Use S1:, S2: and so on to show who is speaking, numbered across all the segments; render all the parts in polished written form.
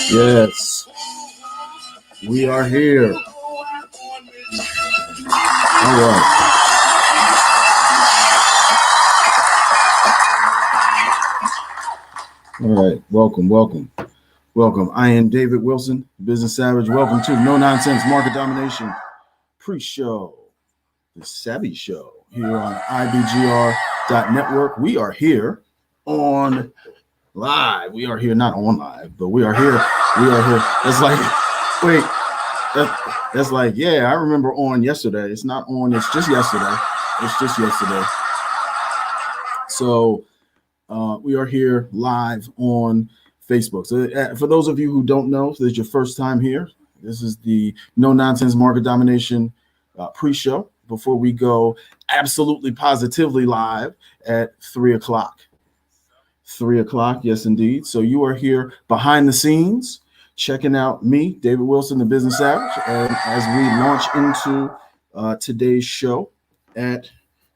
S1: Yes, we are here. All right. All right. Welcome. I am David Wilson, Business Savage. Welcome to No Nonsense Market Domination pre-show, the SAVVEE Show here on IBGR.Network. We are here on live. We are here not on live, but we are here. It's like, wait, that's like, yeah, I remember on yesterday. It's not on. It's just yesterday. So we are here live on Facebook. So for those of you who don't know, if this is your first time here, this is the No Nonsense Market Domination pre-show before we go absolutely positively live at 3 o'clock. 3 o'clock, yes, indeed. So you are here behind the scenes, checking out me, David Wilson, the Business Savage, and as we launch into today's show at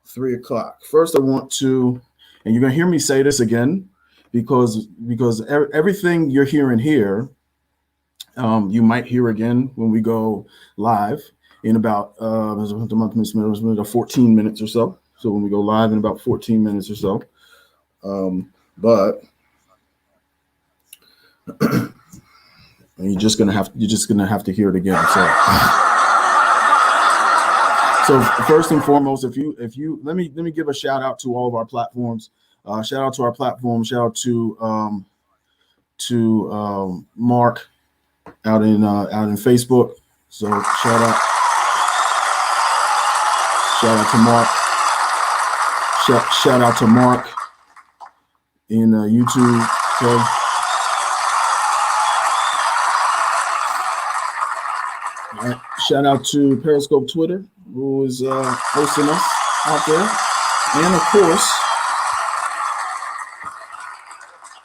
S1: 3 o'clock. First, I want to, and you're going to hear me say this again, because everything you're hearing here, you might hear again when we go live in about 14 minutes or so. So when we go live in about 14 minutes or so, but you're just gonna have to hear it again. So first and foremost, if you let me give a shout out to all of our platforms. Shout out to our platform. Shout out to Mark out in Facebook. So shout out to Mark. Shout out to Mark in YouTube. Okay. All right. Shout out to Periscope Twitter, who is hosting us out there, and of course,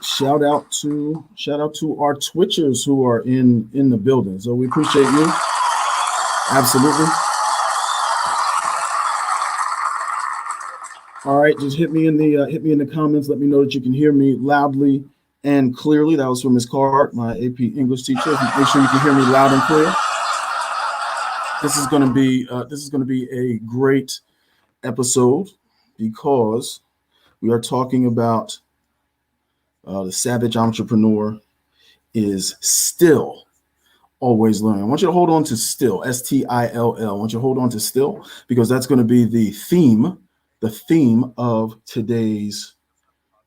S1: shout out to our Twitchers who are in the building. So we appreciate you. Absolutely. All right, just hit me in the comments. Let me know that you can hear me loudly and clearly. That was from Ms. Card, my AP English teacher. Make sure you can hear me loud and clear. This is going to be a great episode because we are talking about the savage entrepreneur is still always learning. I want you to hold on to still, STILL. I want you to hold on to still because that's going to be the theme of today's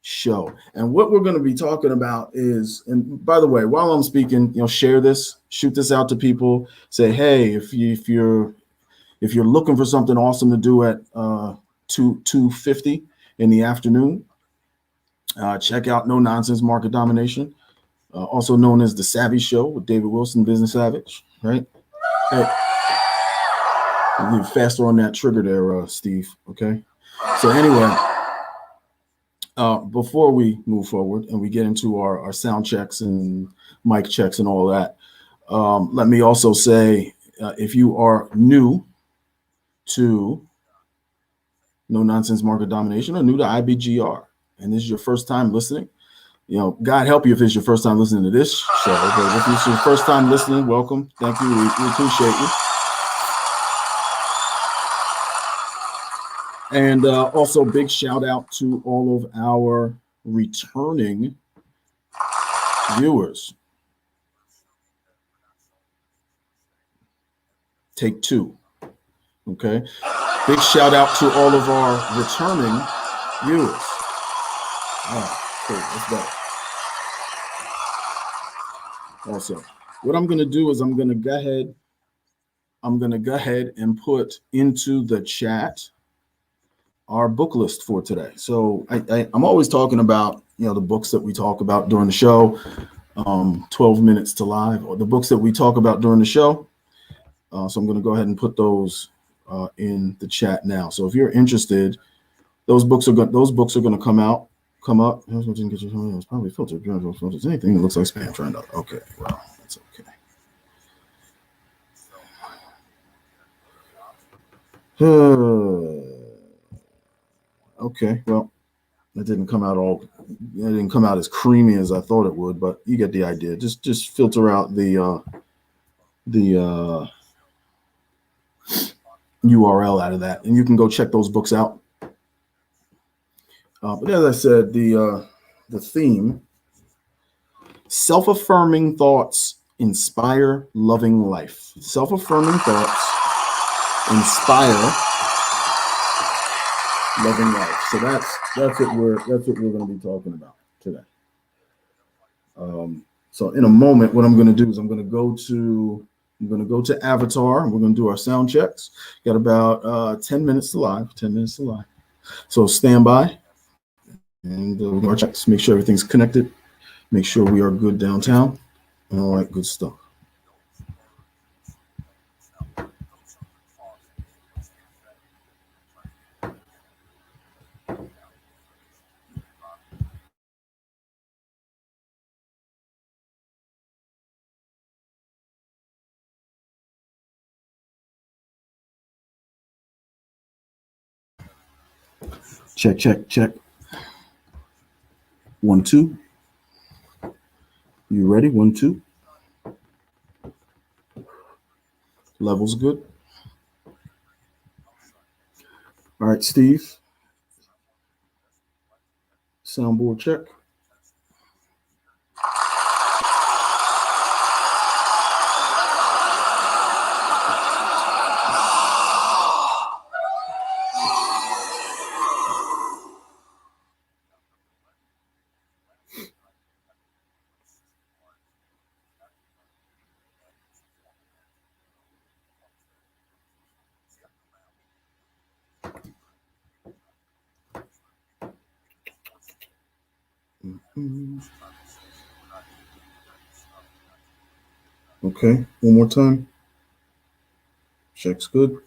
S1: show. And what we're going to be talking about is, and by the way, while I'm speaking, share this, shoot this out to people. Say, hey, if you're looking for something awesome to do at 2:50 in the afternoon, check out No Nonsense Market Domination, also known as the SAVVEE Show with David Wilson, Business Savage. Right? Hey, a little faster on that trigger there, Steve. Okay. So anyway. Before we move forward and we get into our sound checks and mic checks and all that, let me also say, if you are new to No Nonsense Market Domination or new to IBGR, and this is your first time listening, God help you if it's your first time listening to this show. But if it's your first time listening, welcome. Thank you. We appreciate you. And also big shout out to all of our returning viewers. Take two. Okay. Big shout out to all of our returning viewers. All right, cool. Let's go. Also, what I'm going to do is I'm going to go ahead and put into the chat our book list for today. So I'm always talking about, the books that we talk about during the show, 12 minutes to live, or the books that we talk about during the show. So I'm going to go ahead and put those in the chat now. So if you're interested, Those books are going to come up. It's probably filtered. Anything that looks like spam turned up. Okay, well, that's okay. Okay, well, it didn't come out as creamy as I thought it would, but you get the idea. Just filter out the URL out of that, and you can go check those books out. But as I said, the theme: self-affirming thoughts inspire loving life. Self-affirming thoughts inspire loving life. So that's what we're going to be talking about today. So in a moment, what I'm going to do is I'm going to go to Avatar, and we're going to do our sound checks. Got about 10 minutes to live. 10 minutes to live. So stand by, and we'll do our checks. Make sure everything's connected. Make sure we are good downtown, and all that good stuff. Check. 1, 2. You ready? 1, 2. Levels good. All right, Steve. Soundboard check. Okay, one more time. Check's good.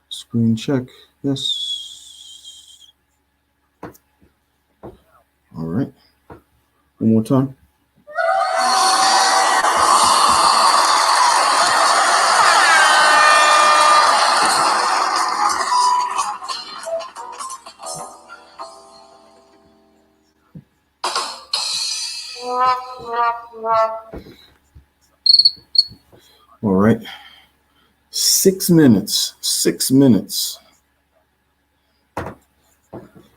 S1: Screen check. Yes. All right. One more time. All right. 6 minutes. 6 minutes.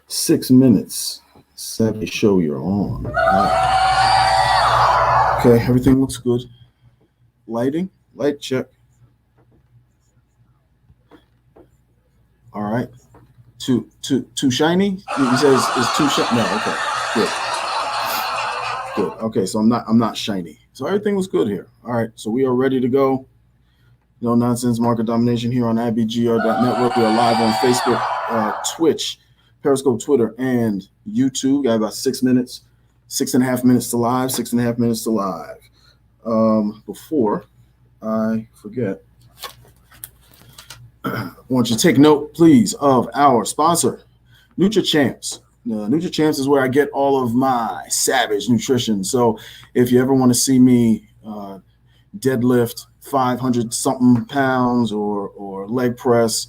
S1: 6 minutes. SAVVEE show you're on. Okay, everything looks good. Lighting, light check. All right. Too shiny? He says it's too shiny. No, okay. Good. Okay, so I'm not shiny. So everything was good here. All right, so we are ready to go. No nonsense market domination here on IBGR.Network. We are live on Facebook, Twitch, Periscope, Twitter, and YouTube. Got about 6 minutes, 6.5 minutes to live, 6.5 minutes to live. Before I forget, I want you to take note, please, of our sponsor, NutriChamps. NutriChamps is where I get all of my savage nutrition. So if you ever want to see me deadlift 500 something pounds or leg press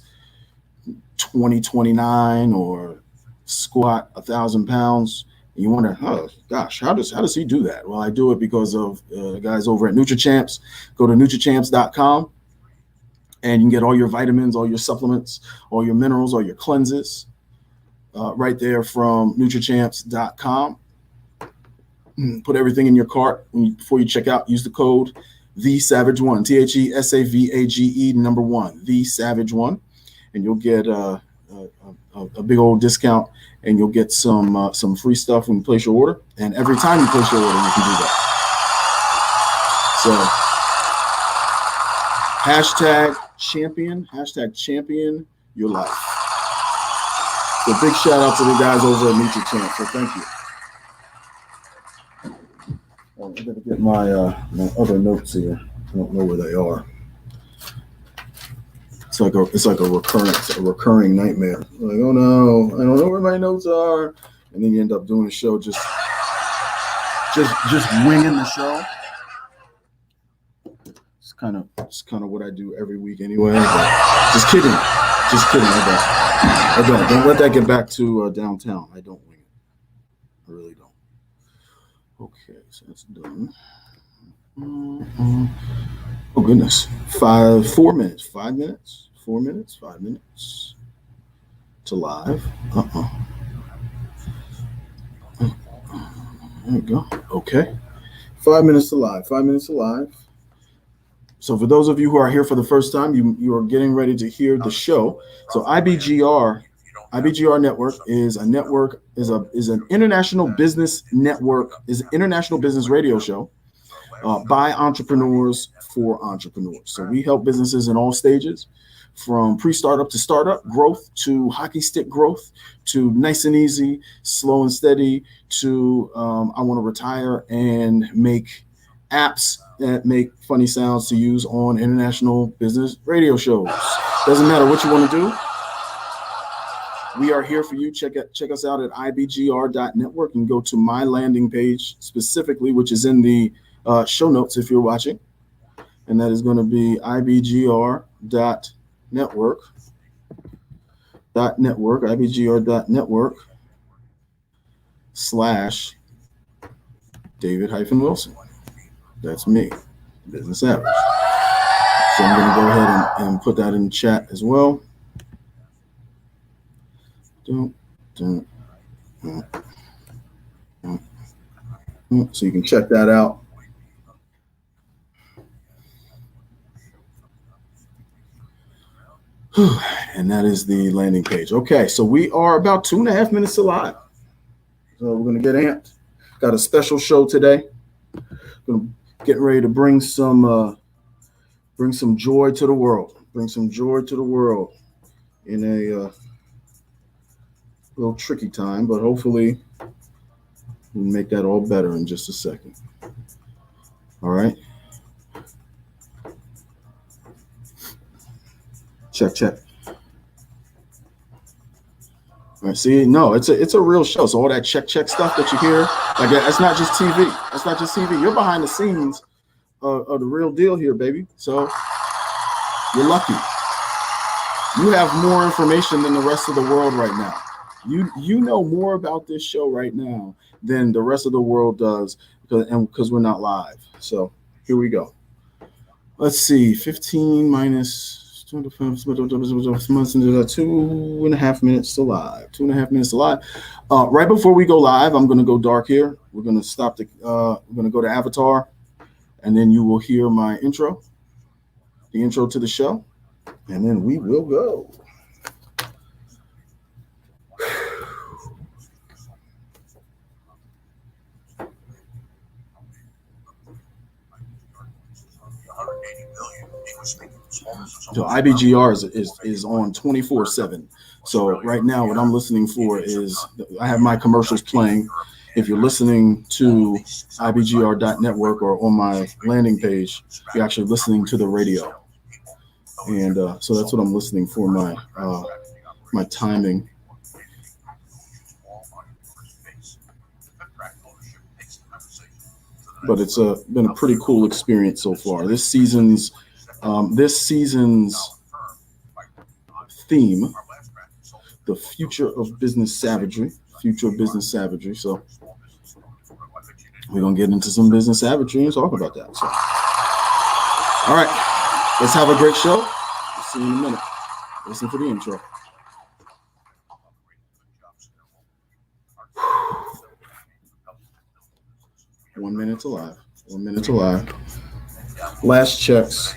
S1: 2029 or squat 1,000 pounds, and you wonder, oh gosh, how does he do that? Well, I do it because of the guys over at NutriChamps. Go to nutrichamps.com and you can get all your vitamins, all your supplements, all your minerals, all your cleanses right there from nutrichamps.com. Put everything in your cart before you check out. Use the code TheSavage1, TheSavage1, TheSavage1, and you'll get a big old discount, and you'll get some free stuff when you place your order. And every time you place your order, you can do that. So #champion your life. So big shout out to the guys over at NutriChamps. So thank you. I'm going to get my other notes here. I don't know where they are. it's like a recurring nightmare. Like, oh no, I don't know where my notes are, and then you end up doing a show just winging the show. It's kind of what I do every week anyway. Just kidding. I don't. Don't let that get back to downtown. I don't wing it. I really don't. Okay, so that's done. Oh goodness, 4 minutes, 5 minutes, 4 minutes, 5 minutes to live. There we go. Okay, 5 minutes to live. 5 minutes to live. So for those of you who are here for the first time, you are getting ready to hear the show. So IBGR.Network is a network, is an international business network, is an international business radio show by entrepreneurs for entrepreneurs. So we help businesses in all stages, from pre-startup to startup, growth to hockey stick growth, to nice and easy, slow and steady, to I want to retire and make apps that make funny sounds to use on international business radio shows. Doesn't matter what you want to do. We are here for you. Check us out at IBGR.Network and go to my landing page specifically, which is in the show notes if you're watching. And that is going to be IBGR.Network, IBGR.Network / David-Wilson. That's me, Business Savage. So I'm going to go ahead and put that in the chat as well. So you can check that out. And that is the landing page. Okay, so we are about 2.5 minutes to live. So we're going to get amped. Got a special show today. Getting ready to bring some joy to the world. Bring some joy to the world in a little tricky time, but hopefully we'll make that all better in just a second. All right. Check. All right, see, no, it's a real show. So all that check stuff that you hear, like that's not just TV. That's not just TV. You're behind the scenes of the real deal here, baby. So you're lucky. You have more information than the rest of the world right now. You know more about this show right now than the rest of the world does, because we're not live. So here we go. Let's see, 15 minus 2.5 minutes to live. 2.5 minutes to live. Right before we go live, I'm going to go dark here. We're going to stop we're going to go to Avatar, and then you will hear my intro, the intro to the show, and then we will go. So IBGR is on 24/7. So right now, what I'm listening for is I have my commercials playing. If you're listening to IBGR.Network or on my landing page, you're actually listening to the radio. And so that's what I'm listening for, my timing. But it's been a pretty cool experience so far. This season's theme, the future of business savagery. Future of business savagery. So we're gonna get into some business savagery and talk about that. So, all right, let's have a great show. We'll see you in a minute. Listen for the intro. One minute to live. Last checks.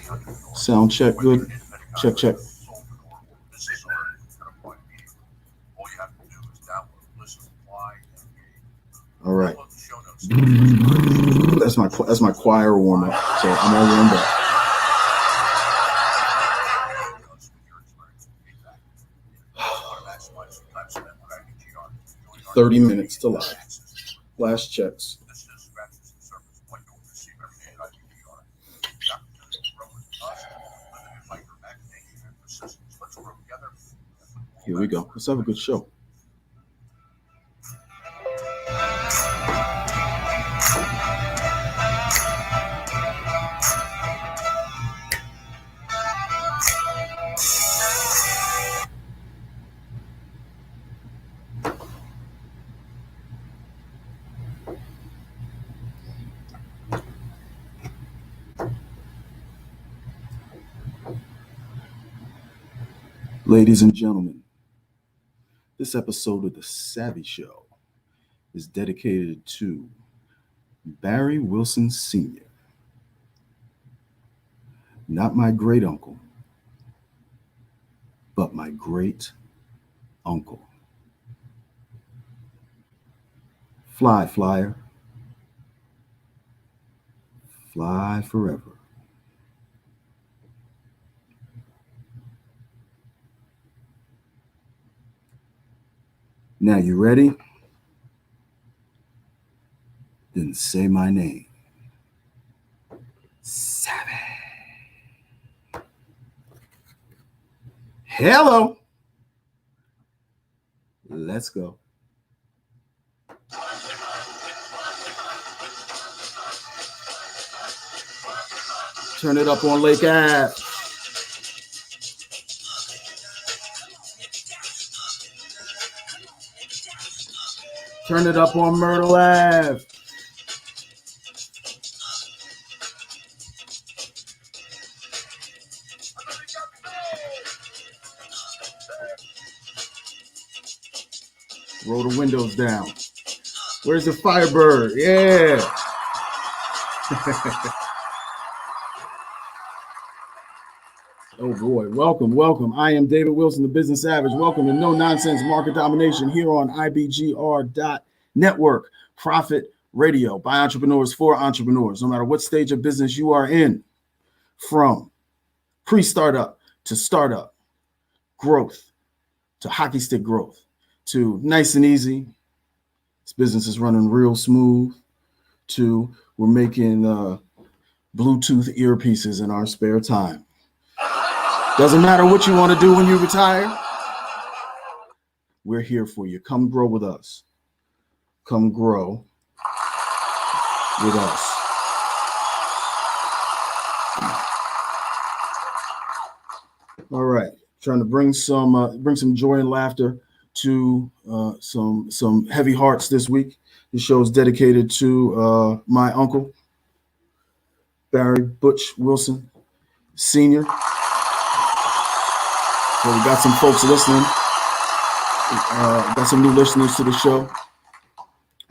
S1: Sound check good. Check. All right. That's my choir warm up. So I'm all warmed up. $30 minutes to live. Last checks. Here we go. Let's have a good show. Ladies and gentlemen, this episode of the SAVVEE Show is dedicated to Barry Wilson Sr., not my great uncle, but my great uncle. Fly, flyer. Fly forever. Now you ready? Then say my name. SAVVEE. Hello. Let's go. Turn it up on Lake Ave. Turn it up on Myrtle Ave. Roll the windows down. Where's the Firebird? Yeah. Oh boy, welcome. I am David Wilson, the Business Savage. Welcome to No Nonsense Market Domination here on IBGR.Network, Profit Radio by entrepreneurs for entrepreneurs. No matter what stage of business you are in, from pre-startup to startup, growth to hockey stick growth to nice and easy. This business is running real smooth. To we're making Bluetooth earpieces in our spare time. Doesn't matter what you want to do when you retire. We're here for you. Come grow with us. Come grow with us. All right. Trying to bring some joy and laughter to some heavy hearts this week. This show is dedicated to my uncle, Barry Butch Wilson Sr. So we got some folks listening. Got some new listeners to the show.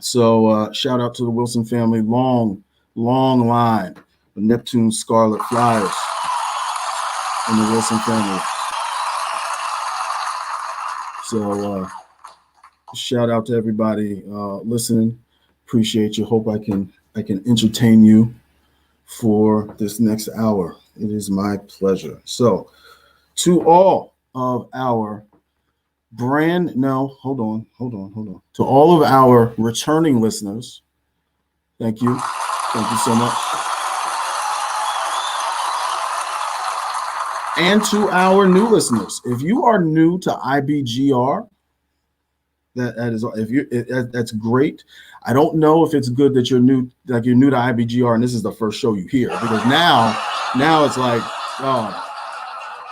S1: So shout out to the Wilson family. Long line of Neptune Scarlet Flyers in the Wilson family. So shout out to everybody listening. Appreciate you. Hope I can entertain you for this next hour. It is my pleasure. So to all of our hold on. To all of our returning listeners, thank you. Thank you so much. And to our new listeners, if you are new to IBGR, that's great. I don't know if it's good that you're new to IBGR and this is the first show you hear, because now it's like, oh,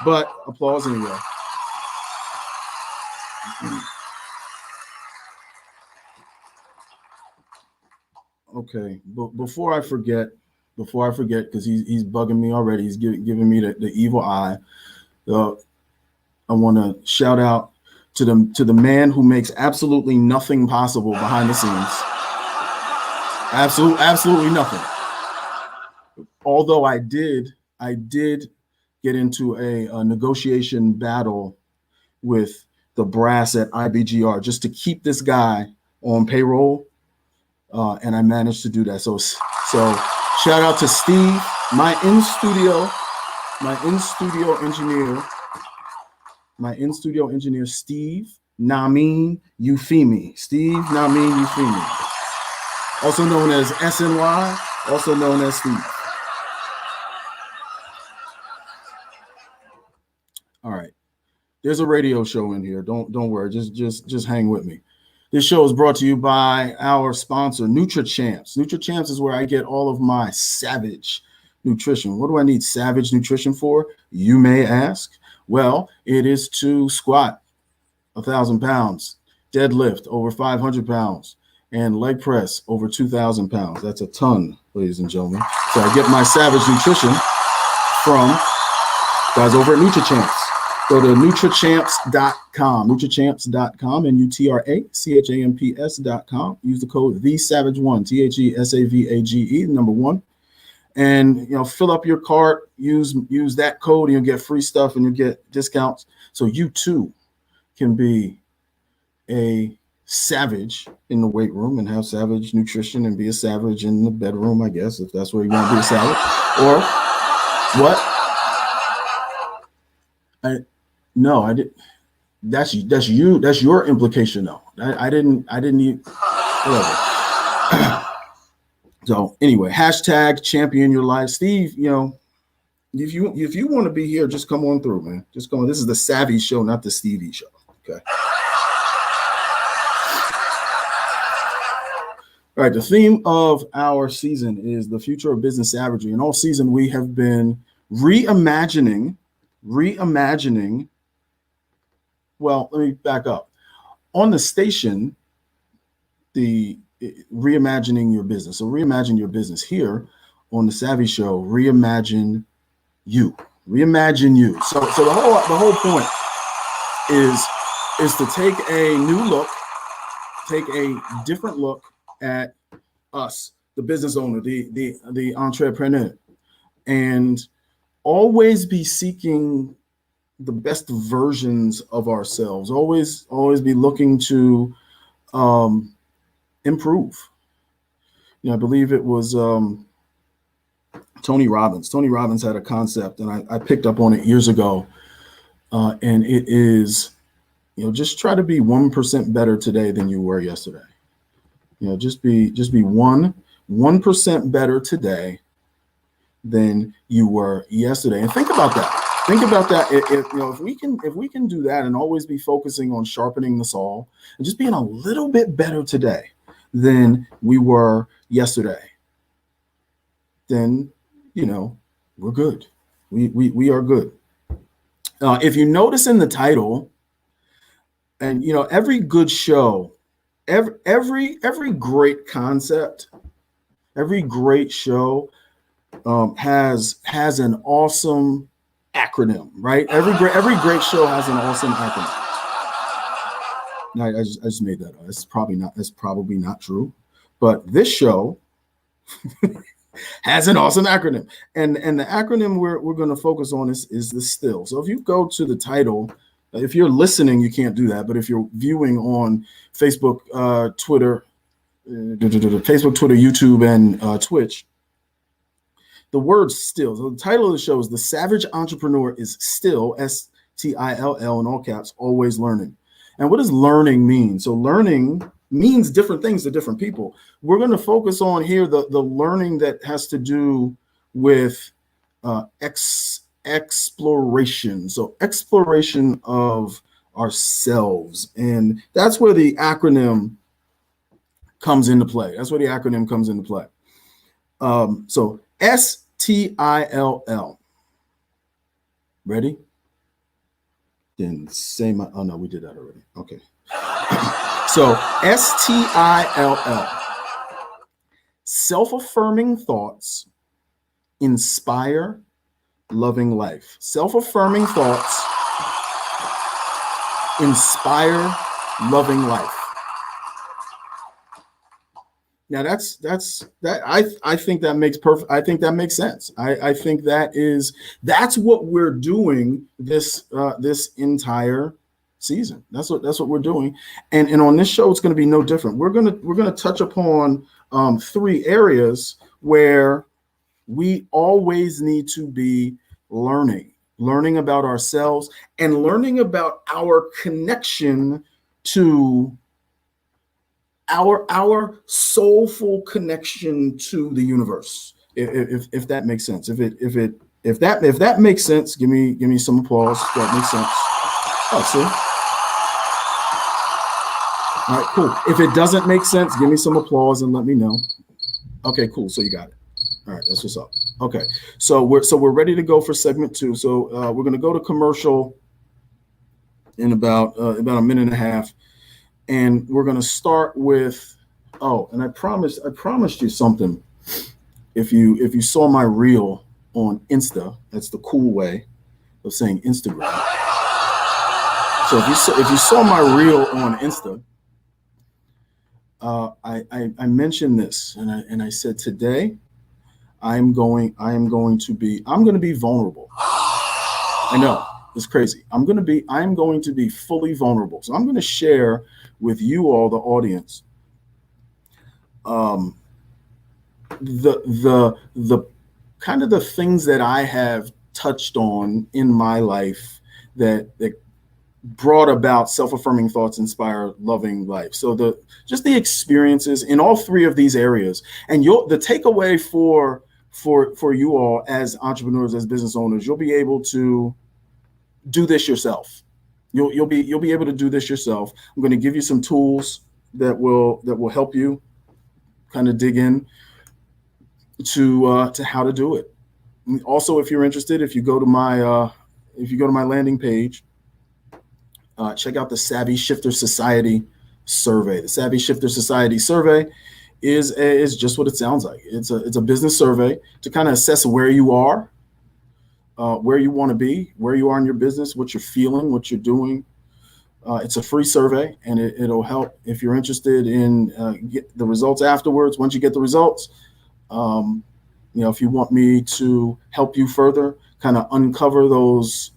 S1: but applause anyway. Okay, but before I forget, because he's bugging me already. He's giving me the evil eye. I want to shout out to the man who makes absolutely nothing possible behind the scenes. Absolutely nothing. Although I did get into a negotiation battle with the brass at IBGR just to keep this guy on payroll, and I managed to do that. So shout out to Steve, my in-studio engineer, Steve Namin Euphemi. Steve Namin Euphemi, also known as SNY, also known as Steve. All right. There's a radio show in here. Don't worry. Just hang with me. This show is brought to you by our sponsor, NutriChamps. NutriChamps is where I get all of my Savage nutrition. What do I need Savage nutrition for? You may ask. Well, it is to squat 1,000 pounds, deadlift over 500 pounds, and leg press over 2,000 pounds. That's a ton, ladies and gentlemen. So I get my Savage nutrition from guys over at NutriChamps. Go to nutrichamps.com, nutrichamps.com, nutrachamps.com. Use the code THESAVAGE1, THESAVAGE, number 1. And fill up your cart, use that code, and you'll get free stuff and you'll get discounts. So you too can be a savage in the weight room and have savage nutrition and be a savage in the bedroom, I guess, if that's where you want to be a savage. Or what? No, I did. That's you. That's your implication, though. I didn't even. Whatever. So anyway, hashtag champion your life, Steve. If you want to be here, just come on through, man. Just go on. This is the Savvy Show, not the Stevie Show. Okay. All right. The theme of our season is the future of business savagery, and all season we have been reimagining. Well, let me back up. On the station, the reimagining your business. So reimagine your business. Here on the Savvy Show, reimagine you. Reimagine you. So the whole point is to take a new look, take a different look at us, the business owner, the entrepreneur, and always be seeking the best versions of ourselves. Always be looking to improve. I believe it was Tony Robbins. Tony Robbins had a concept, and I picked up on it years ago. And it is, just try to be 1% better today than you were yesterday. Just be 1% better today than you were yesterday. And think about that. If we can do that and always be focusing on sharpening the saw and just being a little bit better today than we were yesterday, then we're good. We are good. If you notice in the title, and every good show, every great concept, every great show has an awesome acronym, right? Every great show has an awesome acronym. I just made that up. It's probably not true, but this show has an awesome acronym, and the acronym we're going to focus on is the STILL. So if you go to the title, if you're listening, you can't do that, but if you're viewing on Facebook, Twitter, YouTube, and Twitch, the word STILL. So the title of the show is The Savage Entrepreneur is Still, STILL in all caps, always learning. And what does learning mean? So learning means different things to different people. We're going to focus on here the learning that has to do with exploration. So exploration of ourselves. And that's where the acronym comes into play. So STILL. Ready? Then say my, oh no, we did that already. Okay. So STILL. Self-affirming thoughts inspire loving life. Self-affirming thoughts inspire loving life. Now that's I think that makes perfect. I think that makes sense. I think that's what we're doing this entire season. That's what we're doing. And on this show, it's going to be no different. We're gonna touch upon 3 areas where we always need to be learning about ourselves and learning about our connection to our soulful connection to the universe. If that makes sense. If that makes sense, give me some applause. That makes sense. Oh, see? All right, cool. If it doesn't make sense, give me some applause and let me know. Okay, cool. So you got it. All right, that's what's up. Okay, so we're ready to go for segment 2. So we're going to go to commercial in about a minute and a half, and we're going to start with. Oh, and I promised you something. If you saw my reel on Insta, that's the cool way of saying Instagram. So if you saw my reel on Insta, I mentioned this, and I said today I'm going to be vulnerable. I know it's crazy. I'm going to be fully vulnerable. So I'm going to share with you all, the audience, the kind of the things that I have touched on in my life that brought about self-affirming thoughts, inspire loving life. So the experiences in all 3 of these areas, and the takeaway for you all as entrepreneurs, as business owners, you'll be able to do this yourself. You'll be able to do this yourself. I'm going to give you some tools that will help you kind of dig in to how to do it. Also, if you're interested, if you go to my landing page, check out the SAVVEE Shifter Society survey. The SAVVEE Shifter Society survey is just what it sounds like. It's a business survey to kind of assess where you are, where you want to be, where you are in your business, what you're feeling, what you're doing. It's a free survey, and it'll help if you're interested in get the results afterwards. Once you get the results, if you want me to help you further, kind of uncover those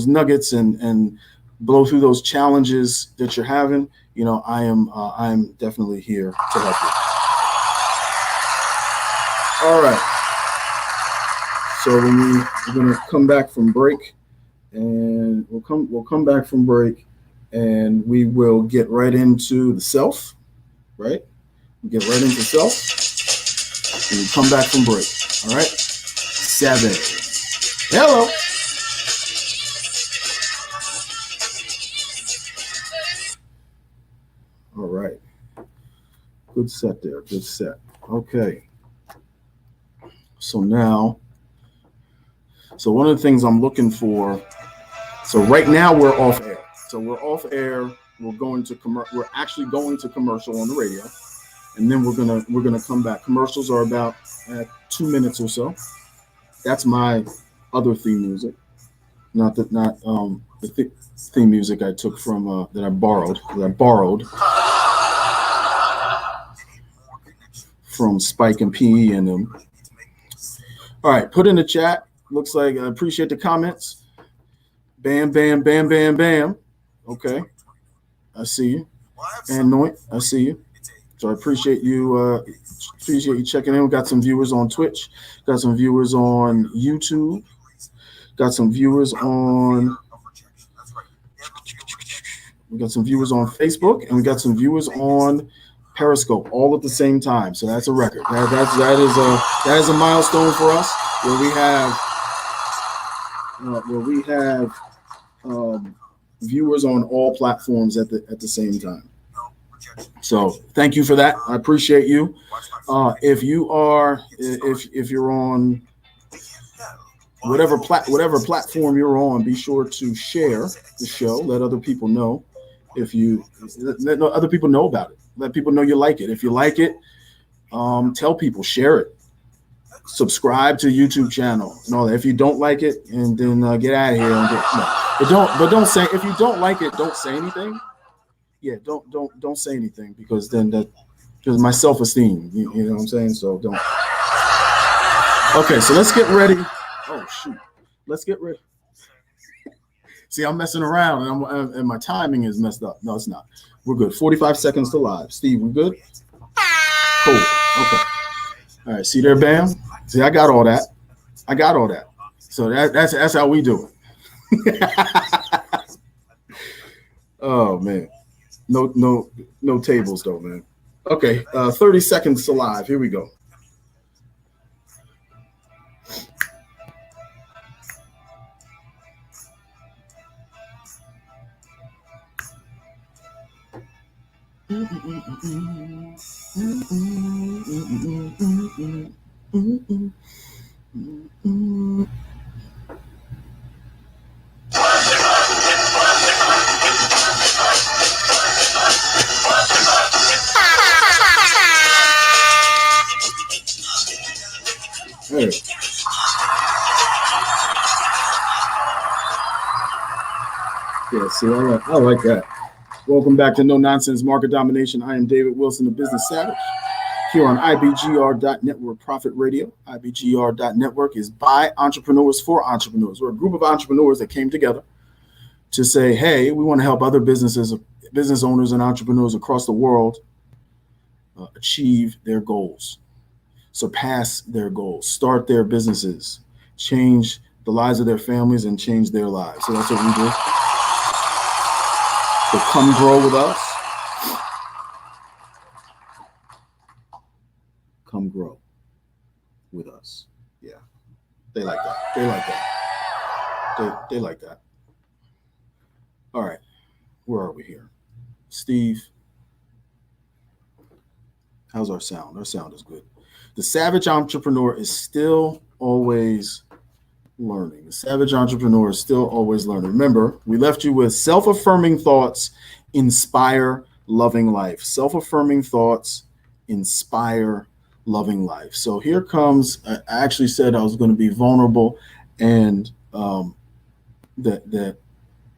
S1: nuggets and blow through those challenges that you're having, I'm definitely here to help you. All right. So we're going to come back from break, and we'll come back from break, and we will get right into the self, right? We get right into self, and we come back from break. All right. 7. Hello. All right. Good set there. Good set. Okay. So one of the things I'm looking for. So right now we're off air. So we're off air. We're actually going to commercial on the radio, and then we're gonna come back. Commercials are about 2 minutes or so. That's my other theme music, not the theme music I took from that I borrowed from Spike and PE and them. All right, put in the chat. Looks like I appreciate the comments. Bam, bam, bam, bam, bam. Okay, I see you. And Noit, I see you. So I appreciate you checking in. We got some viewers on Twitch, got some viewers on YouTube, got some viewers on Facebook, and we got some viewers on Periscope, all at the same time. So that's a record. That is a milestone for us, where we have viewers on all platforms at the same time. So thank you for that. I appreciate you. If you're on whatever platform you're on, be sure to share the show. Let other people know. Let other people know about it. Let people know you like it. If you like it, tell people, share it. Subscribe to YouTube channel and all that. If you don't like it, and then get out of here and don't say. If you don't like it, don't say anything. Yeah, don't say anything, because then because my self-esteem. You know what I'm saying? So don't. Okay, so let's get ready. Oh shoot, let's get ready. See, I'm messing around, and my timing is messed up. No, it's not. We're good. 45 seconds to live. Steve, we good? Cool. Okay. All right. See there, Bam? See, I got all that. So that's how we do it. Oh man. No tables though, man. Okay. 30 seconds to live. Here we go. Hey. Yeah, see, I like that. Welcome back to No Nonsense Market Domination. I am David Wilson, the Business Savage, here on IBGR.Network Profit Radio. IBGR.Network is by entrepreneurs for entrepreneurs. We're a group of entrepreneurs that came together to say, hey, we want to help other business owners and entrepreneurs across the world achieve their goals, surpass their goals, start their businesses, change the lives of their families, and change their lives. So that's what we do. So come grow with us. Come grow with us. Yeah, they like that. They like that. They like that. All right, where are we here? Steve, how's our sound? Our sound is good. The savage entrepreneur is still always learning. The savage entrepreneur is still always learning. Remember, we left you with self-affirming thoughts inspire loving life. Self-affirming thoughts inspire loving life. So here comes, I actually said I was going to be vulnerable and that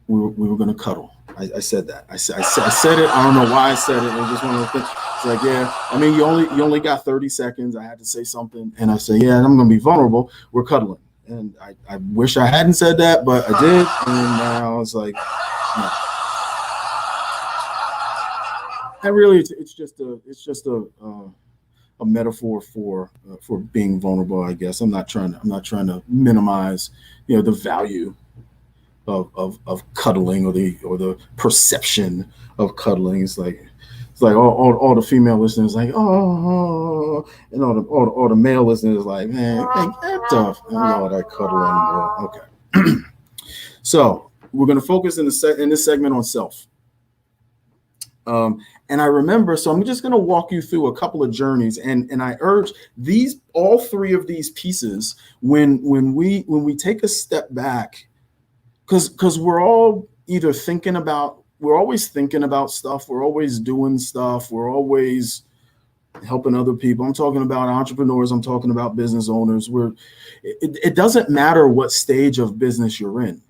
S1: we were going to cuddle. I said that. I said it. I don't know why I said it. It was just one of those things. It's like, yeah, I mean, you only got 30 seconds. I had to say something. And I said, yeah, I'm going to be vulnerable. We're cuddling. And I wish I hadn't said that, but I did. And now it's like, no. And really, it's just a metaphor for being vulnerable, I guess. I'm not trying to minimize, the value of cuddling or the perception of cuddling. It's like all the female listeners like, oh, and all the male listeners like, man, get tough. I don't know that cuddle anymore. Okay. So we're going to focus in this segment on self. And I remember, so I'm just going to walk you through a couple of journeys, and I urge all three of these pieces when we take a step back, because we're all either we're always thinking about stuff, we're always doing stuff, we're always helping other people. I'm talking about entrepreneurs, I'm talking about business owners. It doesn't matter what stage of business you're in,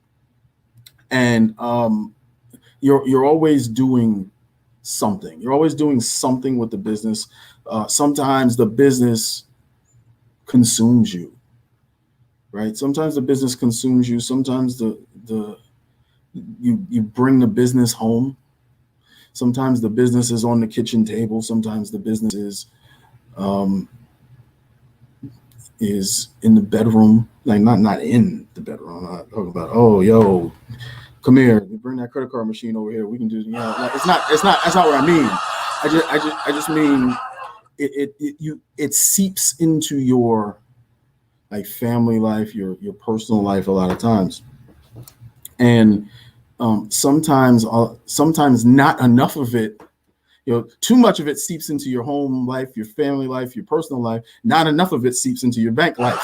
S1: and you're always doing something. You're always doing something with the business. Sometimes the business consumes you, right? Sometimes the business consumes you. Sometimes you bring the business home. Sometimes the business is on the kitchen table. Sometimes the business is in the bedroom, like not in the bedroom. I'm not talking about, oh, yo, come here, bring that credit card machine over here. We can do, like, it's not that's not what I mean. I just mean it seeps into your like family life, your personal life a lot of times. And sometimes not enough of it, too much of it seeps into your home life, your family life, your personal life. Not enough of it seeps into your bank life.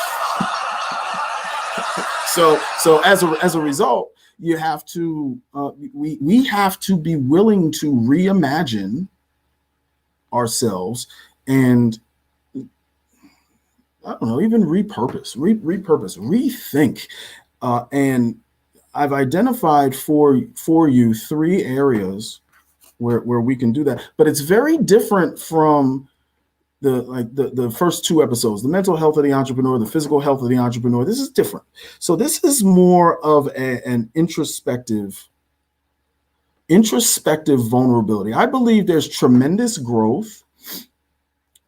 S1: So as a result, you have to we have to be willing to reimagine ourselves and I don't know, even repurpose, rethink. And I've identified for you three areas where we can do that, but it's very different from the first two episodes, the mental health of the entrepreneur, the physical health of the entrepreneur. This is different. So this is more of an introspective vulnerability. I believe there's tremendous growth.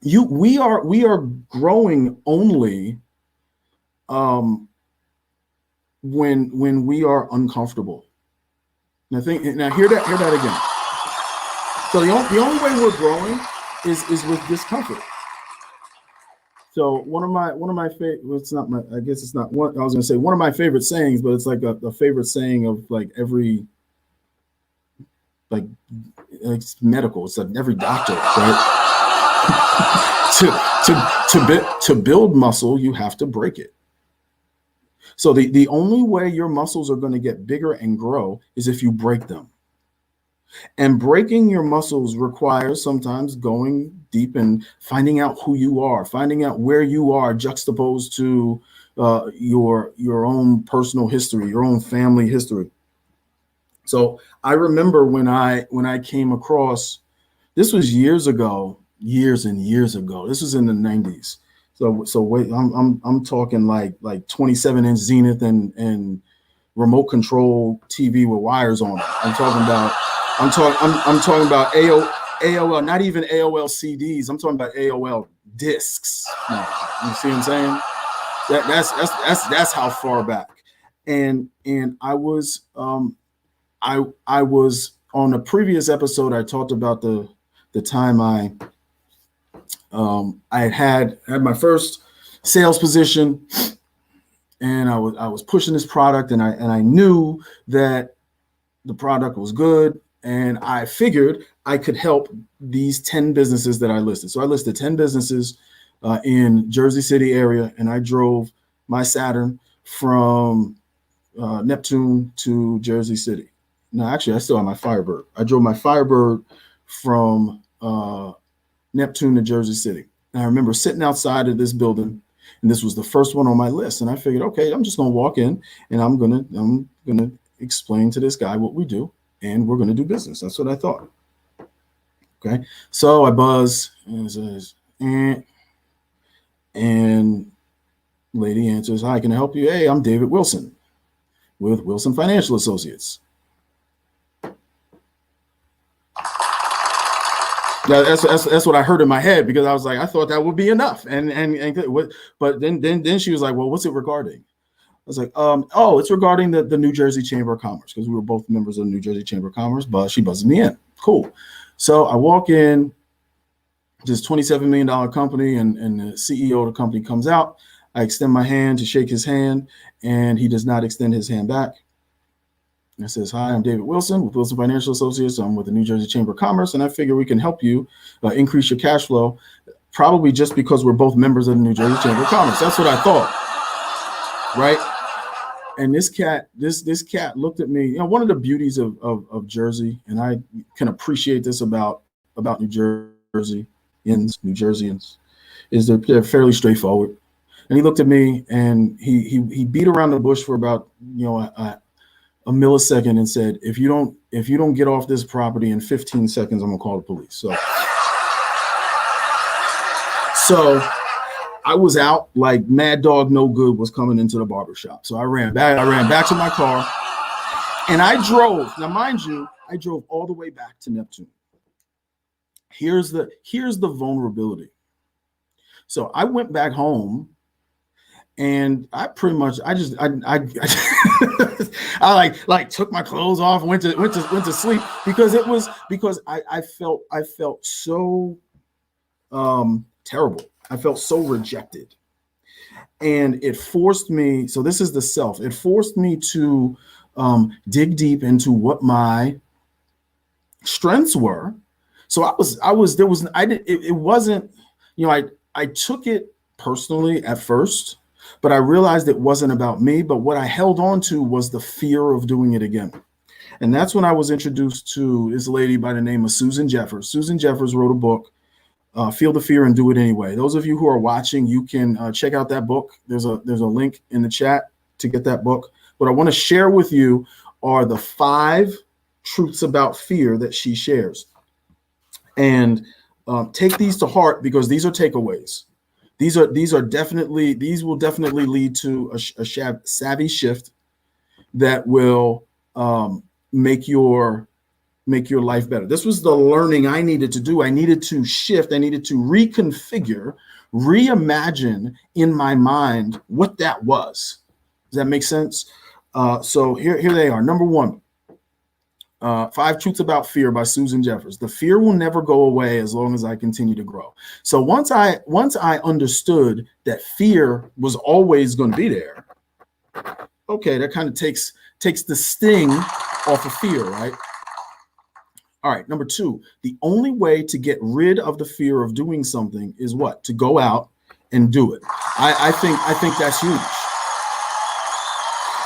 S1: We are growing only when we are uncomfortable. And I think, now hear that again. So the only way we're growing is with discomfort. So one of my favorite, well, it's not my, I guess it's not one, I was going to say one of my favorite sayings, but it's like a favorite saying of like every like it's medical. It's like every doctor, right? to build muscle, you have to break it. So the only way your muscles are going to get bigger and grow is if you break them. And breaking your muscles requires sometimes going deep and finding out who you are, finding out where you are juxtaposed to your own personal history, your own family history. So I remember when I came across, this was years ago, years and years ago. This was in the 90s. So wait, I'm talking like 27-inch Zenith and remote control TV with wires on it. I'm talking about AOL, not even AOL CDs. I'm talking about AOL discs. No, you see what I'm saying? That's how far back. And I was I was on a previous episode. I talked about the time I had my first sales position, and I was pushing this product, and I knew that the product was good, and I figured I could help these 10 businesses that I listed. So I listed 10 businesses in Jersey City area, and I drove my Saturn from Neptune to Jersey City. No, actually, I still have my Firebird. I drove my Firebird from Neptune to Jersey City. And I remember sitting outside of this building, and this was the first one on my list. And I figured, okay, I'm just going to walk in, and I'm gonna explain to this guy what we do, and we're going to do business. That's what I thought. Okay, so I buzz, and it says, and lady answers, "Hi, can I help you?" "Hey, I'm David Wilson with Wilson Financial Associates." Yeah, that's what I heard in my head, because I was like, I thought that would be enough. But then she was like, "Well, what's it regarding?" I was like, "Oh, it's regarding the New Jersey Chamber of Commerce," because we were both members of the New Jersey Chamber of Commerce. But she buzzes me in. Cool. So I walk in, this $27 million company, and the CEO of the company comes out. I extend my hand to shake his hand, and he does not extend his hand back. And it says, "Hi, I'm David Wilson with Wilson Financial Associates. I'm with the New Jersey Chamber of Commerce, and I figure we can help you increase your cash flow, probably just because we're both members of the New Jersey Chamber of Commerce." That's what I thought, right? And this cat looked at me. You know, one of the beauties of Jersey, and I can appreciate this about New Jerseyans, is they're fairly straightforward. And he looked at me, and he beat around the bush for about a millisecond and said, if you don't get off this property in 15 seconds, I'm gonna call the police. So I was out like Mad Dog No Good was coming into the barbershop. So I ran back to my car, and I drove. Now, mind you, I drove all the way back to Neptune. Here's the vulnerability. So I went back home, and I pretty much I like took my clothes off and went to sleep, because I felt so terrible. I felt so rejected, and it forced me. So this is the self. It forced me to dig deep into what my strengths were. So it wasn't, I took it personally at first, but I realized it wasn't about me. But what I held on to was the fear of doing it again. And that's when I was introduced to this lady by the name of Susan Jeffers. Susan Jeffers wrote a book, Feel the Fear and Do It Anyway. Those of you who are watching, you can check out that book. There's a link in the chat to get that book. What I want to share with you are the 5 truths about fear that she shares. And take these to heart, because these are takeaways. These will definitely lead to a savvy shift that will make your life better. This was the learning I needed to do. I needed to shift. I needed to reconfigure, reimagine in my mind what that was. Does that make sense? So here they are. Number 1, 5 Truths About Fear by Susan Jeffers. The fear will never go away as long as I continue to grow. So once I understood that fear was always going to be there, okay, that kind of takes the sting off of fear, right? All right, number two, the only way to get rid of the fear of doing something is what? To go out and do it. I think that's huge.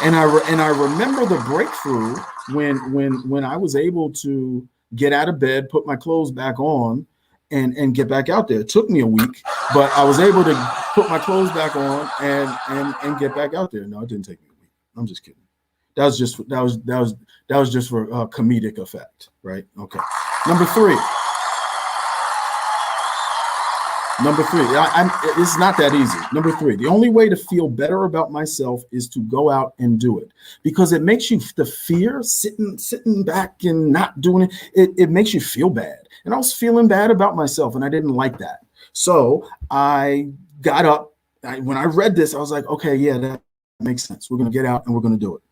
S1: And I remember the breakthrough when I was able to get out of bed, put my clothes back on, and get back out there. It took me a week, but I was able to put my clothes back on and get back out there. No, it didn't take me a week. I'm just kidding. That was just for comedic effect, right? Okay. Number three. It's not that easy. Number three, the only way to feel better about myself is to go out and do it, because it makes you, the fear sitting back and not doing it makes you feel bad. And I was feeling bad about myself, and I didn't like that. So I got up. When I read this, I was like, okay, yeah, that makes sense. We're going to get out and we're going to do it.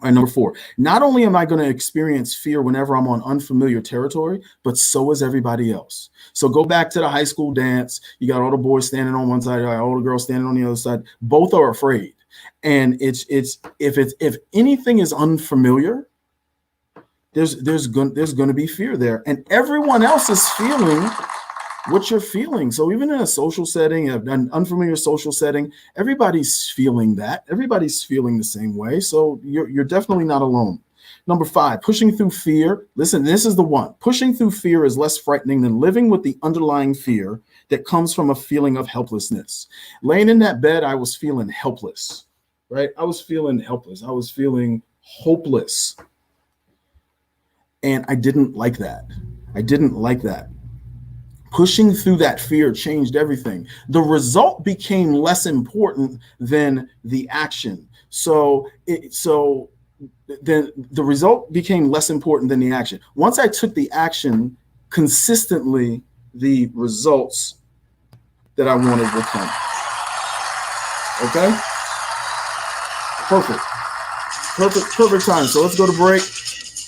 S1: All right, number four, not only am I going to experience fear whenever I'm on unfamiliar territory, but so is everybody else. So go back to the high school dance. You got all the boys standing on one side, all the girls standing on the other side. Both are afraid. And if anything is unfamiliar, there's going to be fear there. And everyone else is feeling what you're feeling. So even in a social setting, an unfamiliar social setting, everybody's feeling that. Everybody's feeling the same way. So you're definitely not alone. Number five, pushing through fear. Listen, this is the one. Pushing through fear is less frightening than living with the underlying fear that comes from a feeling of helplessness. Laying in that bed, I was feeling helpless, right? I was feeling helpless. I was feeling hopeless. And I didn't like that. I didn't like that. Pushing through that fear changed everything. The result became less important than the action. So then the result became less important than the action. Once I took the action consistently, the results that I wanted would come. Okay? Perfect time. So let's go to break.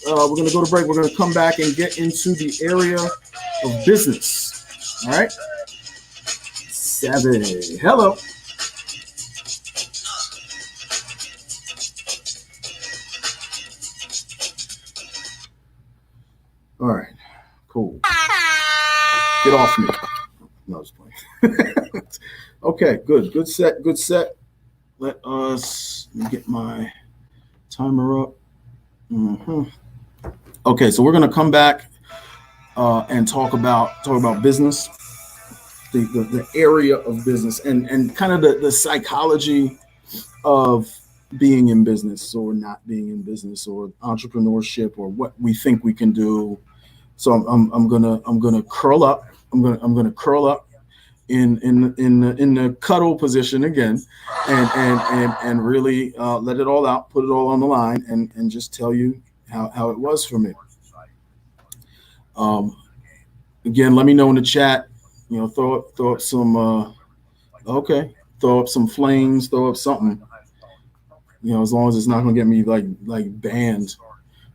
S1: We're going to go to break. We're going to come back and get into the area of business. All right. SAVVEE. Hello. All right. Cool. Get off me. No, I was playing. Okay. Good. Good set. Let me get my timer up. Okay. So we're going to come back and talk about business, the area of business, and kind of the psychology of being in business or not being in business, or entrepreneurship, or what we think we can do. So I'm gonna curl up. I'm gonna curl up in the cuddle position again, and really let it all out, put it all on the line, and just tell you how it was for me. Again, let me know in the chat. Throw up some. Throw up some flames. Throw up something. As long as it's not going to get me like banned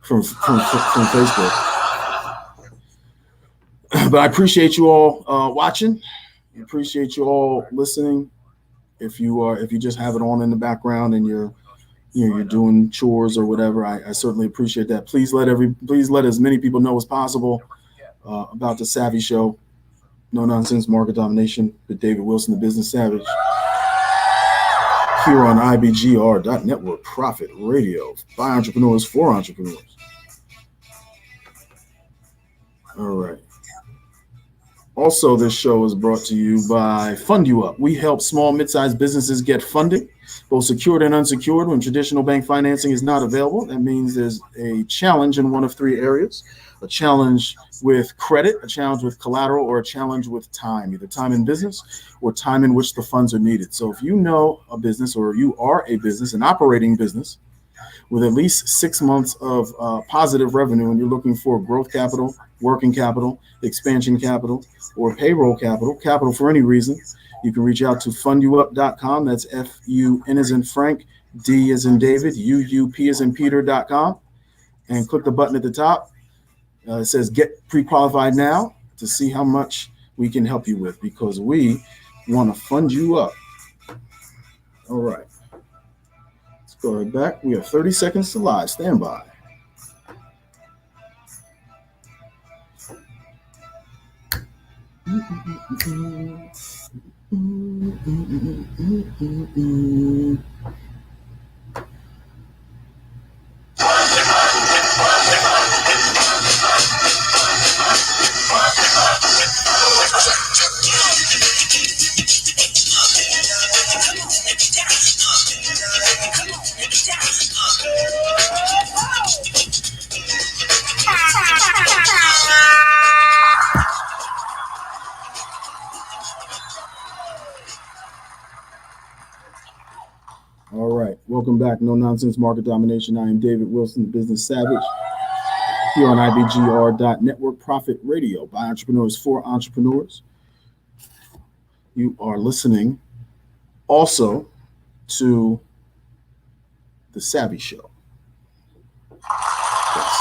S1: from Facebook. But I appreciate you all watching. I appreciate you all listening. If you just have it on in the background and you're doing chores or whatever, I certainly appreciate that. Please let as many people know as possible about the SAVVEE Show, No Nonsense Market Domination with David Wilson, the Business Savage, here on IBGR.Network, Profit Radio by entrepreneurs for entrepreneurs. All right. Also, this show is brought to you by Fund You Up. We help small, mid-sized businesses get funding, both secured and unsecured, when traditional bank financing is not available. That means there's a challenge in one of three areas: a challenge with credit, a challenge with collateral, or a challenge with time, either time in business or time in which the funds are needed. So if you know a business, or you are a business, an operating business with at least 6 months of positive revenue, and you're looking for growth capital, working capital, expansion capital, or payroll capital for any reason, you can reach out to fundyouup.com. That's FUN as in Frank, D as in David, UUP as in Peter.com, and click the button at the top. It says get pre-qualified now to see how much we can help you with, because we want to fund you up. All right. Let's go right back. We have 30 seconds to live. Stand by. All right, welcome back. No Nonsense Market Domination. I am David Wilson, the Business Savage, here on IBGR.Network, Profit Radio by entrepreneurs for entrepreneurs. You are listening also to the SAVVEE Show. Yes.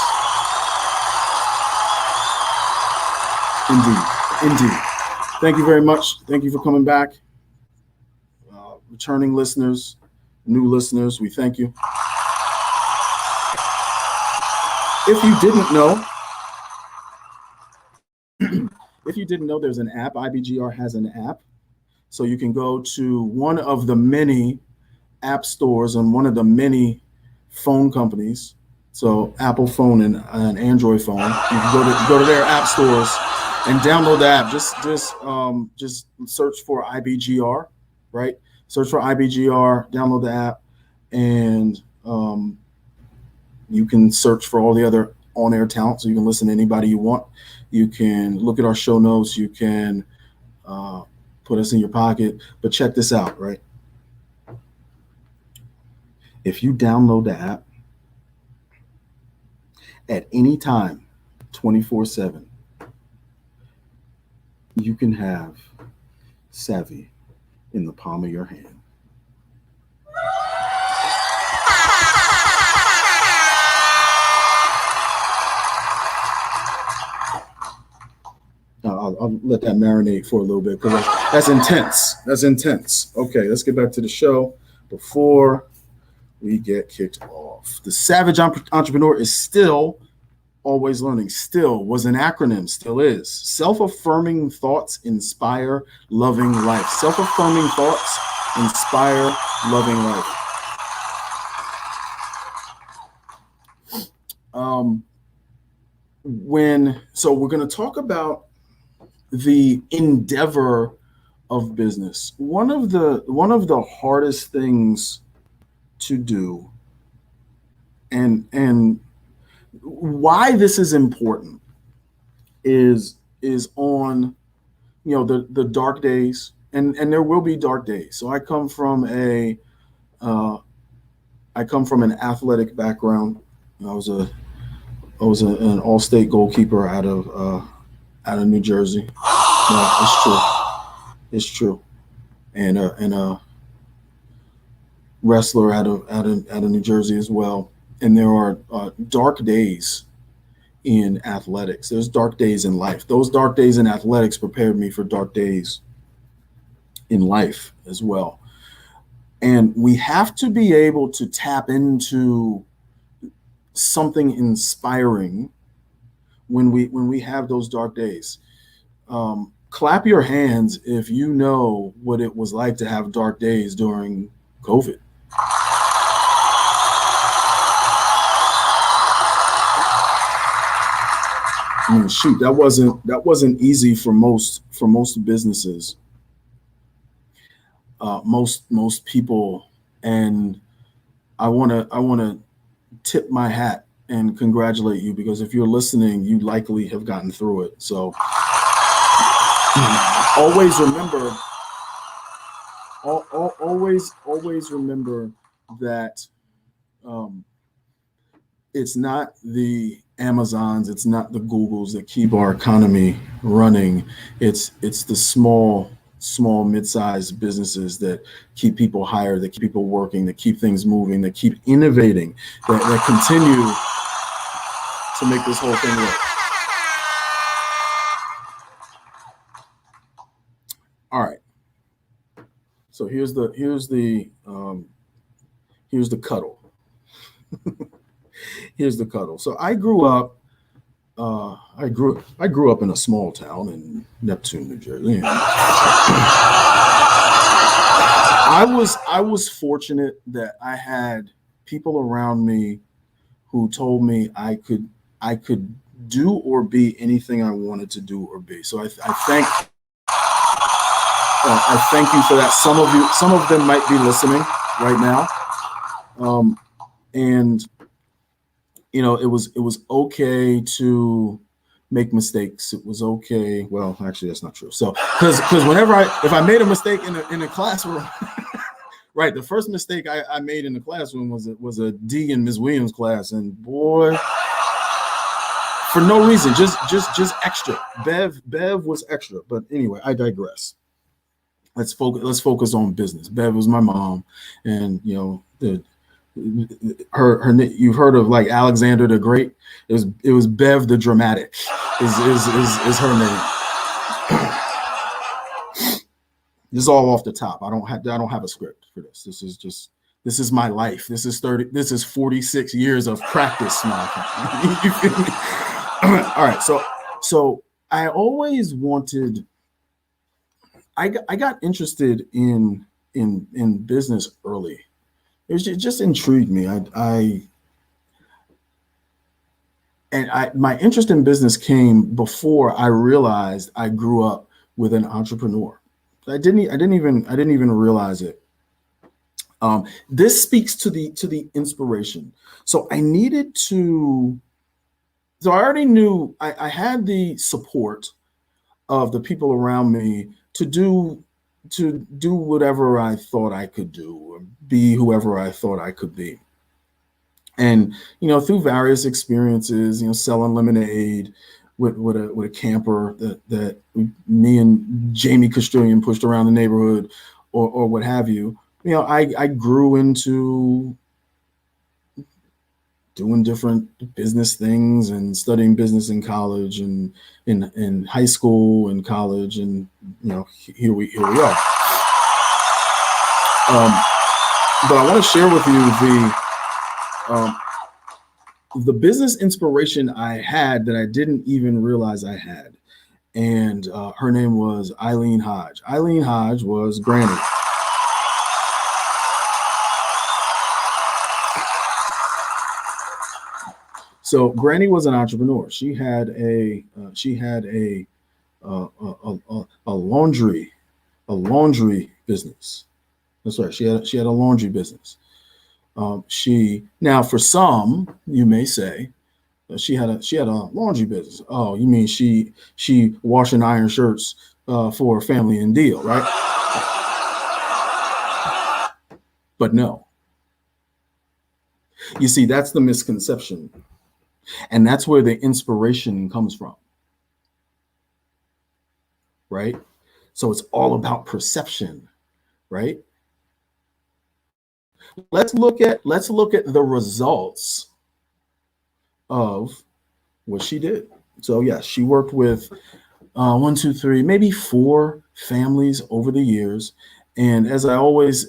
S1: Indeed. Thank you very much. Thank you for coming back. Returning listeners, new listeners, we thank you. If you didn't know, there's an app. IBGR has an app. So you can go to one of the many app stores and one of the many phone companies. So Apple phone and an Android phone. You can go to their app stores and download the app. Just search for IBGR, right? Search for IBGR, download the app, and you can search for all the other on-air talent. So you can listen to anybody you want. You can look at our show notes. You can put us in your pocket. But check this out, right? If you download the app at any time, 24/7, you can have SAVVEE in the palm of your hand. I'll let that marinate for a little bit because that's intense. Okay, let's get back to the show before we get kicked off. The Savage Entrepreneur is still always learning. Still was an acronym, still is. Self-affirming thoughts inspire loving life. Self-affirming thoughts inspire loving life. So we're going to talk about the endeavor of business. One of the hardest things to do, and why this is important is on the dark days, and there will be dark days. So I come from an athletic background. I was an all-state goalkeeper out of New Jersey. No, it's true. And a wrestler out of New Jersey as well. And there are dark days in athletics. There's dark days in life. Those dark days in athletics prepared me for dark days in life as well. And we have to be able to tap into something inspiring when we have those dark days. Clap your hands if you know what it was like to have dark days during COVID. I mean, shoot, that wasn't easy for most businesses, most people, and I wanna tip my hat and congratulate you, because if you're listening, you likely have gotten through it. So always remember that it's not the Amazons, it's not the Googles that keep our economy running. It's the small, mid-sized businesses that keep people hired, that keep people working, that keep things moving, that keep innovating, that continue to make this whole thing work. All right. So here's the cuddle. Here's the cuddle. So I grew up I grew up in a small town in Neptune, New Jersey. I was fortunate that I had people around me who told me I could do or be anything I wanted to do or be. So I thank you for that. Some of them might be listening right now, and it was okay to make mistakes. It was okay. Well, actually, that's not true. So because whenever if I made a mistake in a classroom. Right, the first mistake I made in the classroom was a D in Ms. Williams' class, and boy, for no reason, just extra. Bev was extra, but anyway, I digress. Let's focus on business. Bev was my mom, and her you've heard of like Alexander the Great. It was Bev the Dramatic is her name. This is all off the top. I don't have a script for this. This is my life. This is 46 years of practice now. You feel me? All right. So I always wanted. I got interested in business early. It just intrigued me. My interest in business came before I realized I grew up with an entrepreneur. I didn't even realize it. This speaks to the inspiration. So I needed to. So I already knew I had the support of the people around me to do whatever I thought I could do, or be whoever I thought I could be. And through various experiences, selling lemonade with a camper that me and Jamie Castrillion pushed around the neighborhood, or what have you. I grew into doing different business things and studying business in college and in high school and college, and here we are. But I want to share with you the business inspiration I had that I didn't even realize I had. And her name was Eileen Hodge. Eileen Hodge was Granny. So Granny was an entrepreneur. She had a laundry business. That's right. She had a laundry business. Now for some, you may say, she had a laundry business. Oh, you mean she wash and iron shirts for Family and Deal, right? But no. You see, that's the misconception. And that's where the inspiration comes from. Right? So it's all about perception, right? Let's look at the results of what she did. So yes, she worked with 1, 2, 3, maybe 4 families over the years. And as I always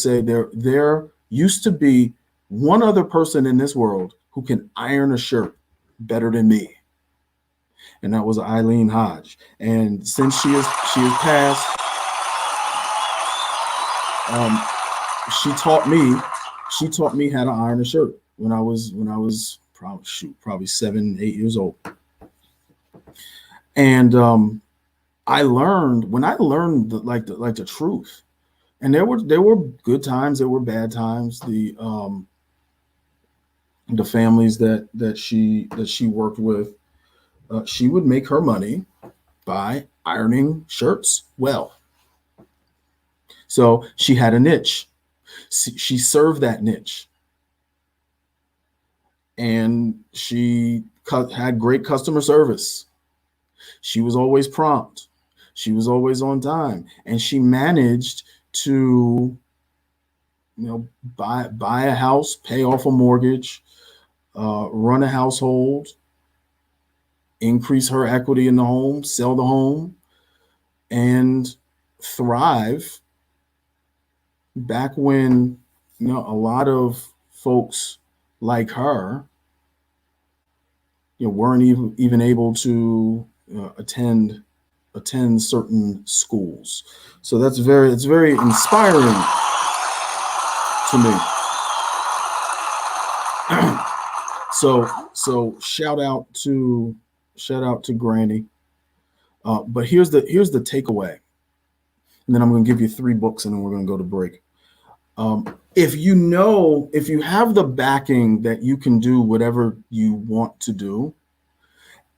S1: say, there used to be one other person in this world who can iron a shirt better than me, and that was Eileen Hodge. And since she has passed, she taught me how to iron a shirt when I was probably 7, 8 years old. And I learned the truth. And there were good times, there were bad times. The families that she worked with, she would make her money by ironing shirts well. So she had a niche. She served that niche, and she had great customer service. She was always prompt. She was always on time, and she managed to buy a house, pay off a mortgage, run a household, increase her equity in the home, sell the home, and thrive back when a lot of folks like her weren't even able to attend certain schools. So it's very inspiring to me. So shout out to Granny. But here's the takeaway, and then I'm going to give you 3 books, and then we're going to go to break. If you have the backing that you can do whatever you want to do,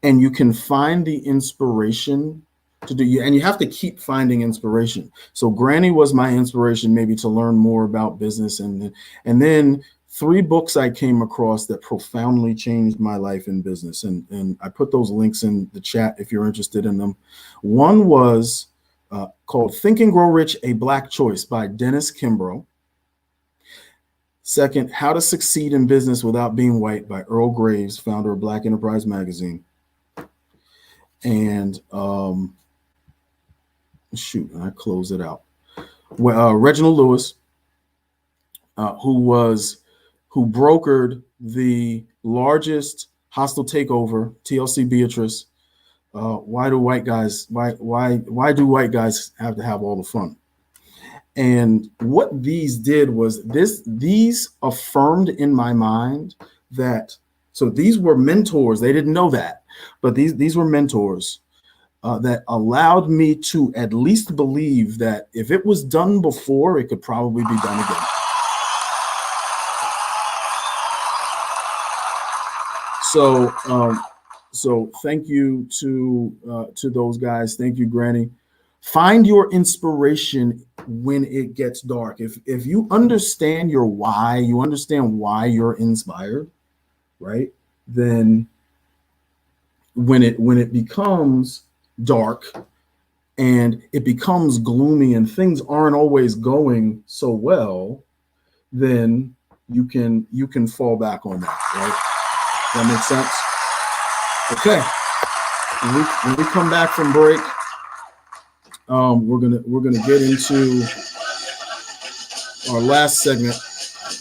S1: and you can find the inspiration to do, and you have to keep finding inspiration. So Granny was my inspiration, maybe to learn more about business, and then 3 books I came across that profoundly changed my life in business, and I put those links in the chat if you're interested in them. One was called Think and Grow Rich: A Black Choice by Dennis Kimbrough. Second, How to Succeed in Business Without Being White by Earl Graves, founder of Black Enterprise Magazine. And I close it out. Reginald Lewis, who brokered the largest hostile takeover, TLC Beatrice. Why do white guys have to have all the fun? And what these did was these affirmed in my mind that, so these were mentors. They didn't know that, but these were mentors that allowed me to at least believe that if it was done before, it could probably be done again. So thank you to those guys. Thank you, Granny. Find your inspiration when it gets dark. If you understand your why, you understand why you're inspired, right? Then when it becomes dark and it becomes gloomy and things aren't always going so well, then you can fall back on that, right? That makes sense? Okay. When we come back from break, we're gonna get into our last segment,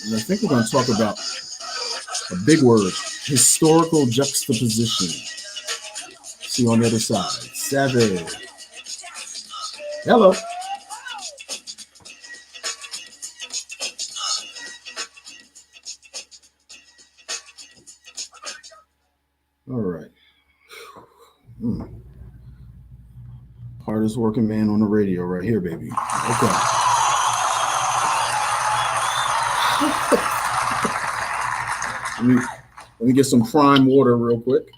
S1: and I think we're gonna talk about a big word: historical juxtaposition. See you on the other side. SAVVEE. Hello. All right. Hardest working man on the radio right here, baby. Okay. Let me get some prime water real quick.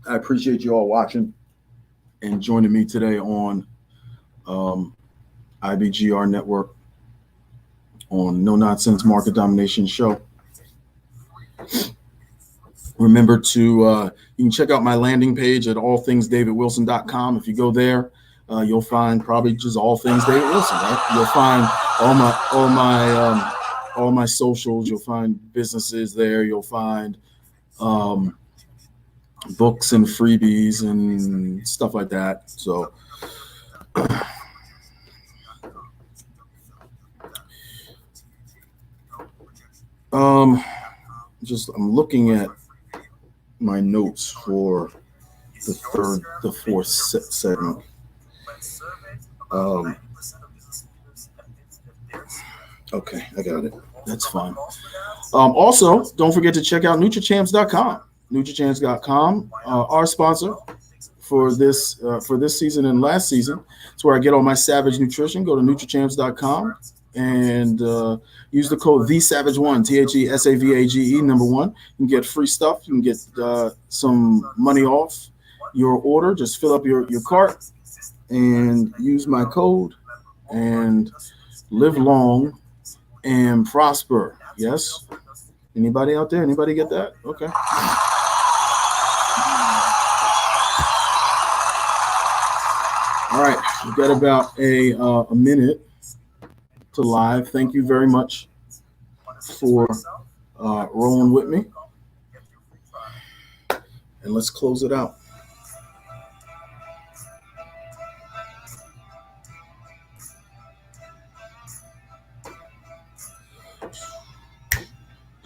S1: I appreciate you all watching and joining me today on IBGR.Network on No Nonsense Market Domination Show. Remember to you can check out my landing page at allthingsdavidwilson.com. If you go there, you'll find probably just all things David Wilson, right? You'll find all my socials. You'll find businesses there. You'll find books and freebies and stuff like that. So I'm looking at my notes for the fourth segment. Okay, I got it. That's fine. Also, don't forget to check out NutriChamps.com. NutriChamps.com, our sponsor for this season and last season. It's where I get all my Savage nutrition. Go to NutriChamps.com and use the code THESAVAGE1, THESAVAGE #1. You can get free stuff. You can get some money off your order. Just fill up your cart and use my code and live long and prosper. Yes? Anybody out there? Anybody get that? Okay. All right, we've got about a minute to live. Thank you very much for rolling with me. And let's close it out.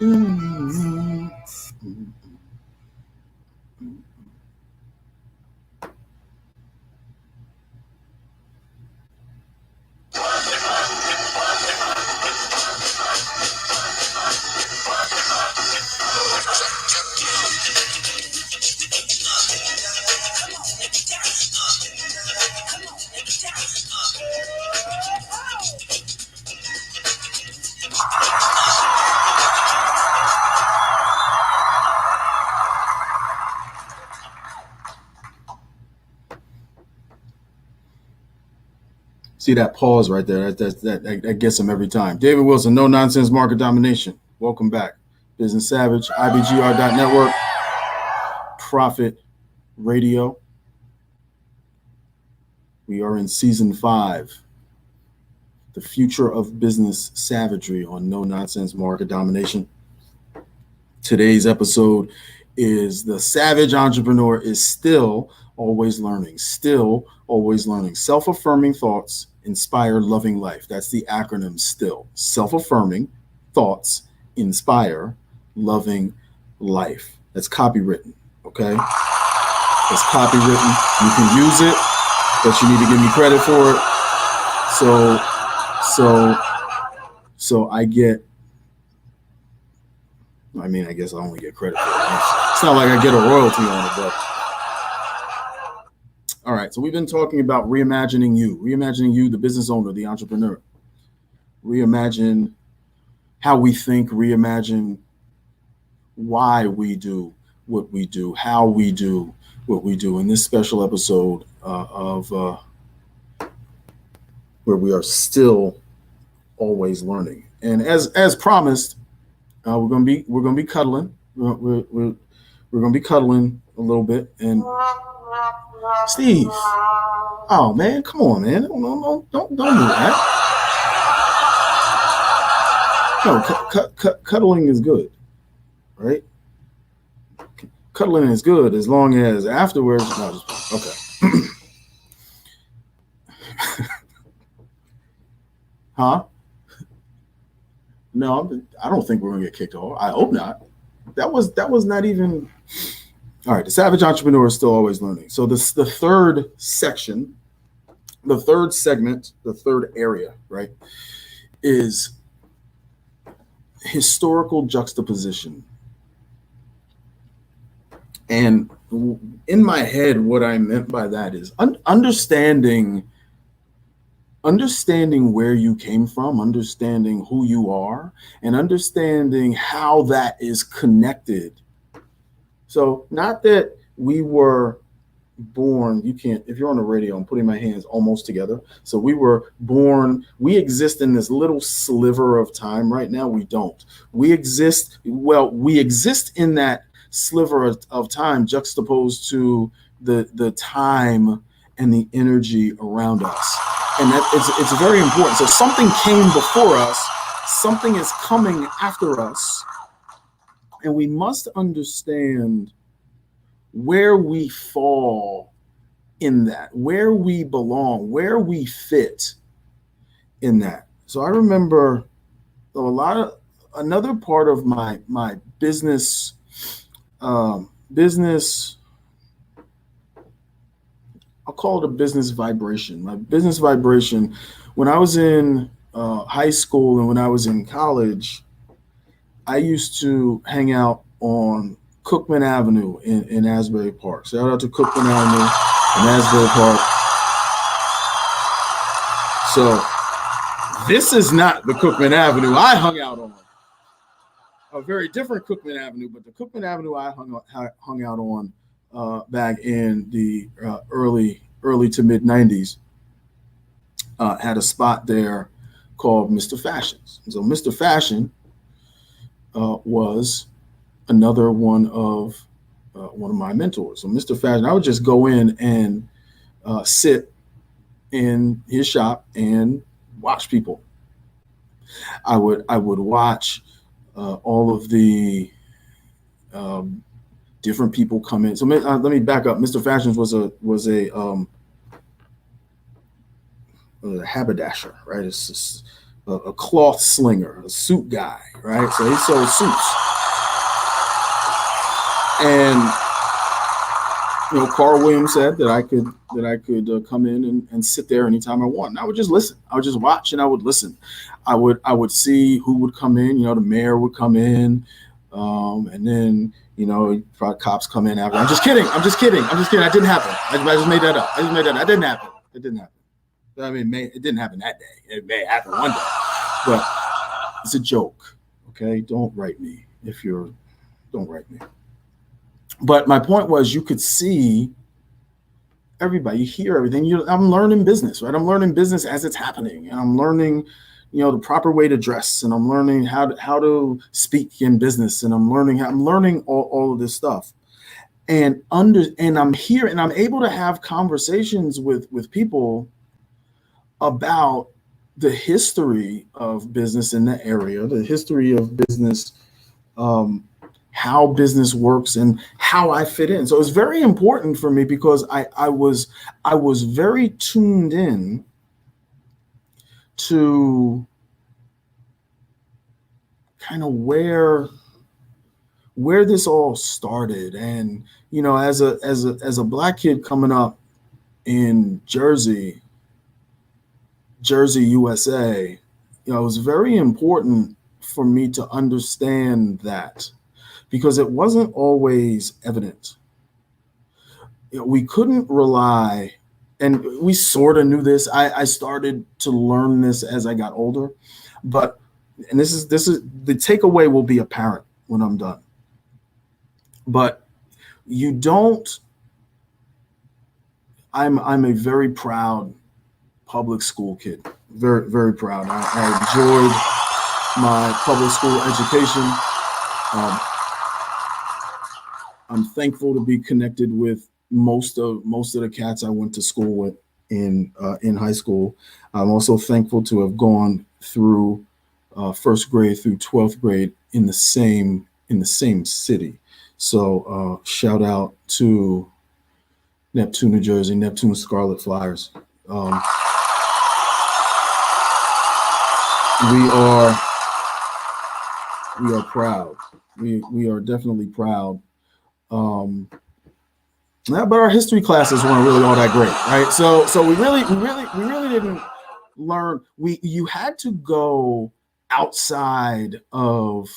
S1: See that pause right there? That gets him every time. David Wilson, no nonsense market domination. Welcome back. Business Savage, IBGR.Network, Profit Radio. We are in season 5, the future of business savagery on no nonsense market domination. Today's episode is the savage entrepreneur is still always learning, Self-affirming thoughts inspire loving life. That's the acronym STILL. Self-affirming thoughts inspire loving life. That's copywritten, okay? It's copywritten. You can use it, but you need to give me credit for it. So I guess I only get credit for it. It's not like I get a royalty on it, but all right. So we've been talking about reimagining you, the business owner, the entrepreneur. Reimagine how we think, reimagine why we do what we do, how we do what we do in this special episode of where we are still always learning. And as promised, we're gonna be cuddling. We're gonna be cuddling a little bit. And Steve, oh man, come on, man, don't do that. No, cuddling is good, right? Cuddling is good as long as afterwards. No, okay. Huh? No, I don't think we're gonna get kicked off. I hope not. That was not even. All right. The savage entrepreneur is still always learning. So this the third section, the third segment, the third area, right, is historical juxtaposition. And in my head, what I meant by that is understanding where you came from, understanding who you are, and understanding how that is connected. So not that we were born, you can't, if you're on the radio, I'm putting my hands almost together. So we were born, we exist in this little sliver of time right now. We don't. We exist in that sliver of time juxtaposed to the time and the energy around us. And that it's very important. So something came before us, something is coming after us, and we must understand where we fall in that, where we belong, where we fit in that. So I remember another part of my business, I'll call it a business vibration. My business vibration, when I was in high school and when I was in college, I used to hang out on Cookman Avenue in Asbury Park. Shout out to Cookman Avenue in Asbury Park. So this is not the Cookman Avenue I hung out on. A very different Cookman Avenue, but the Cookman Avenue I hung out on back in the early to mid 90s had a spot there called Mr. Fashions. So Mr. Fashion was another one of my mentors. So Mr. Fashion, I would just go in and sit in his shop and watch people. I would watch all of the different people come in. So let me back up. Mr. Fashions was a haberdasher, right? It's just a cloth slinger, a suit guy, right? So he sold suits. And Carl Williams said that I could come in and sit there anytime I want. And I would just listen. I would just watch and I would listen. I would see who would come in. The mayor would come in, and then probably cops come in after. I'm just kidding. That didn't happen. I just made that up. That didn't happen. It didn't happen. I mean, it didn't happen that day. It may happen one day, but it's a joke. Okay, don't write me don't write me. But my point was, you could see everybody, you hear everything. I'm learning business, right? I'm learning business as it's happening, and I'm learning, the proper way to dress, and I'm learning how to speak in business, and I'm learning all of this stuff, and I'm here, and I'm able to have conversations with people about the history of business in the area, the history of business. How business works and how I fit in. So it's very important for me because I was very tuned in to kind of where this all started. And as a Black kid coming up in Jersey, USA, it was very important for me to understand that, because it wasn't always evident. We couldn't rely, and we sort of knew this. I started to learn this as I got older, and this is the takeaway will be apparent when I'm done. But you don't. I'm a very proud public school kid. Very, very proud. I enjoyed my public school education. I'm thankful to be connected with most of the cats I went to school with in high school. I'm also thankful to have gone through first grade through 12th grade in the same city. So shout out to Neptune, New Jersey, Neptune Scarlet Flyers. We are proud. We are definitely proud. But our history classes weren't really all that great, right? So we really didn't learn. You had to go outside of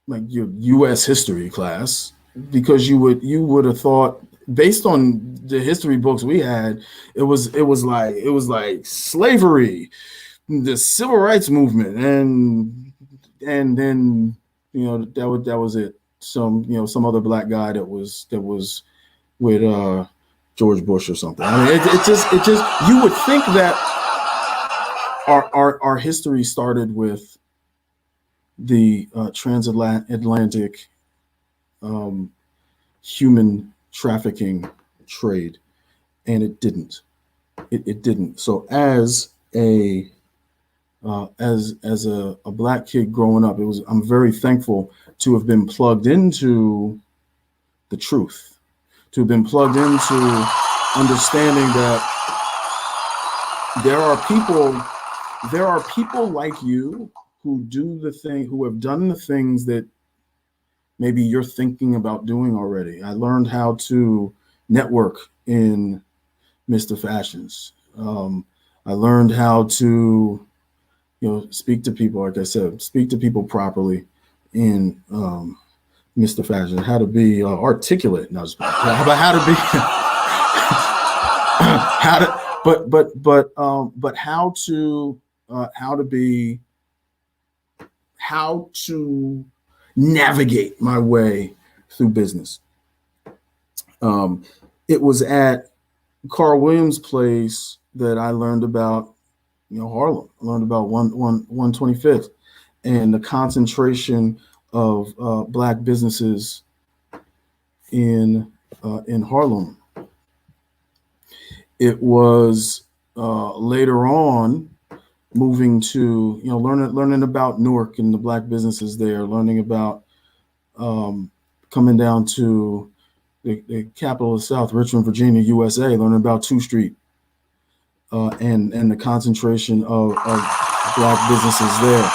S1: like your U.S. history class, because you would have thought, based on the history books we had, it was like slavery, the civil rights movement, and then that was it. Some other Black guy that was with George Bush or something. I mean, it just you would think that our history started with the transatlantic human trafficking trade, and it didn't. It didn't. So as a Black kid growing up, I'm very thankful to have been plugged into the truth, to have been plugged into understanding that there are people like you who have done the things that maybe you're thinking about doing already. I learned how to network in Mr. Fashions. I learned how to speak to people, like I said, speak to people properly in Mr. Fashion, how to be articulate. No, but how to be, how to navigate my way through business. It was at Carl Williams' place that I learned about Harlem. I learned about 125th and the concentration of Black businesses in Harlem. It was later on moving to learning about Newark and the Black businesses there, learning about coming down to the capital of the South, Richmond, Virginia, USA, learning about 2 Street, and the concentration of Black businesses there.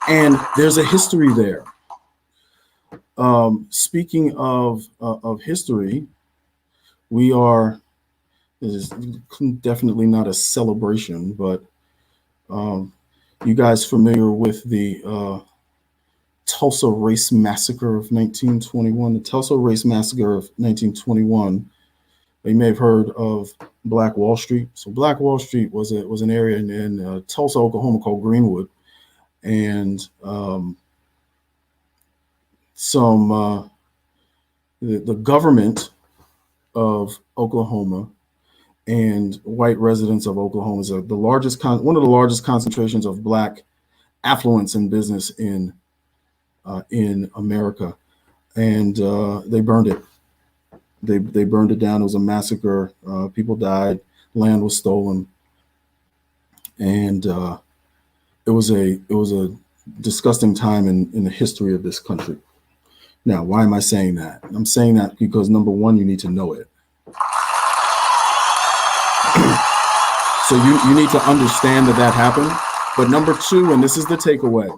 S1: And there's a history there. Speaking of history, this is definitely not a celebration, but you guys familiar with the Tulsa Race Massacre of 1921? The Tulsa Race Massacre of 1921. You may have heard of Black Wall Street. So Black Wall Street was an area in Tulsa, Oklahoma called Greenwood, and the government of Oklahoma and white residents of Oklahoma is one of the largest concentrations of Black affluence in business in America, and they burned it. They burned it down. It was a massacre. People died. Land was stolen, and it was a disgusting time in the history of this country. Now, why am I saying that? I'm saying that because, number one, you need to know it. So you need to understand that happened. But number two, and this is the takeaway,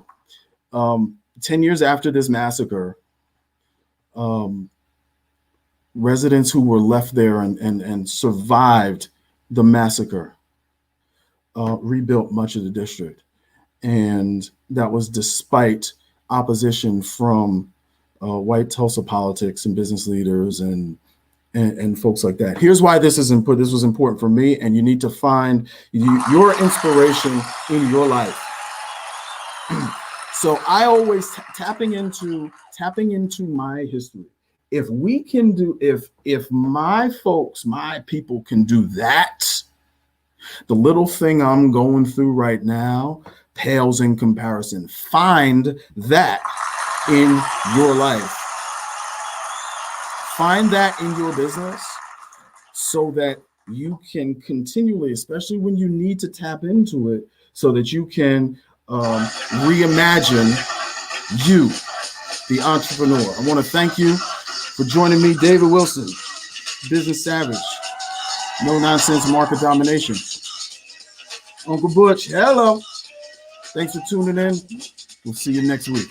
S1: 10 years after this massacre, residents who were left there and survived the massacre rebuilt much of the district. And that was despite opposition from white Tulsa politics and business leaders and folks like that. Here's why this was important for me, and you need to find your inspiration in your life. So I always tapping into my history. If my folks, my people can do that, the little thing I'm going through right now pales in comparison. Find that in your life. Find that in your business so that you can continually, especially when you need to tap into it, so that you can reimagine you, the entrepreneur. I want to thank you for joining me, David Wilson, Business Savage, No Nonsense Market Domination. Uncle Butch, hello. Thanks for tuning in. We'll see you next week.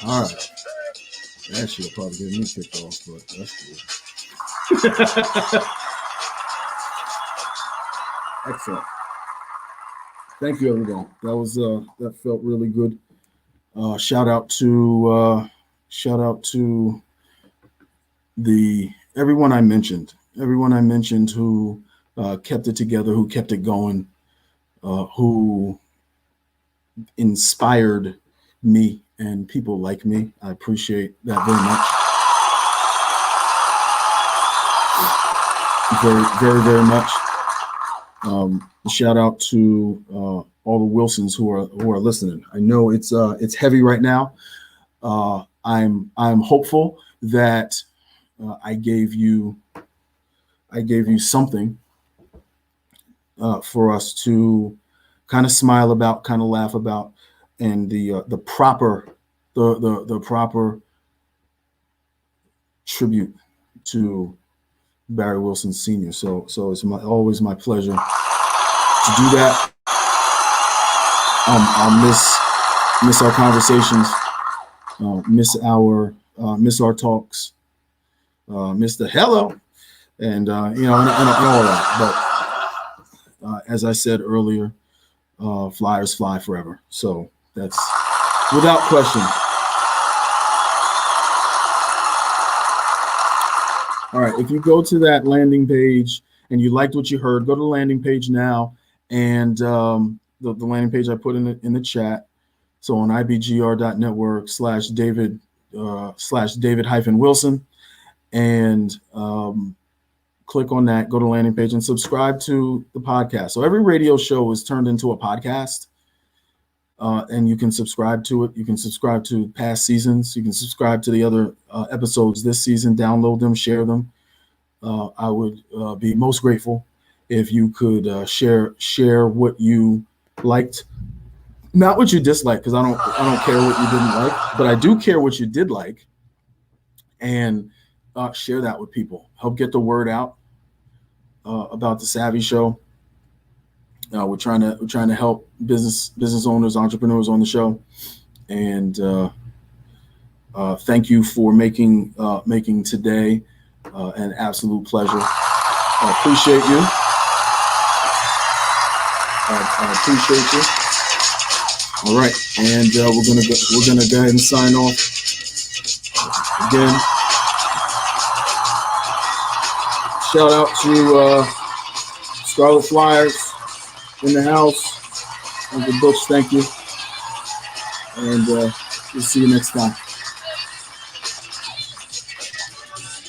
S1: All right. That shit'll probably get me kicked off, but that's cool. Excellent. Thank you, everyone. That felt really good. Shout out to everyone I mentioned who kept it together, who kept it going, who inspired me and people like me. I appreciate that very much. Very, very, very much. Shout out to all the Wilsons who are listening. I know it's heavy right now. I'm hopeful that I gave you something for us to kind of smile about, kind of laugh about, and the proper tribute to Barry Wilson Sr. So it's always my pleasure to do that. I'll miss our conversations, miss our talks, miss the hello, and and all that. But as I said earlier, flyers fly forever. So that's without question. All right, if you go to that landing page and you liked what you heard, go to the landing page now, and the landing page I put in the chat. So on IBGR.Network /David-Wilson, and click on that, go to the landing page and subscribe to the podcast. So every radio show is turned into a podcast, and you can subscribe to it. You can subscribe to past seasons. You can subscribe to the other episodes this season, download them, share them. I would be most grateful if you could share what you liked Not what you dislike, because I don't care what you didn't like, but I do care what you did like, and share that with people. Help get the word out about the SAVVEE Show. We're trying to help business owners, entrepreneurs on the show, and thank you for making today an absolute pleasure. I appreciate you. I appreciate you. All right, and we're gonna go ahead and sign off again. Shout out to Scarlet Flyers in the house. Uncle Butch, thank you, and we'll see you next time.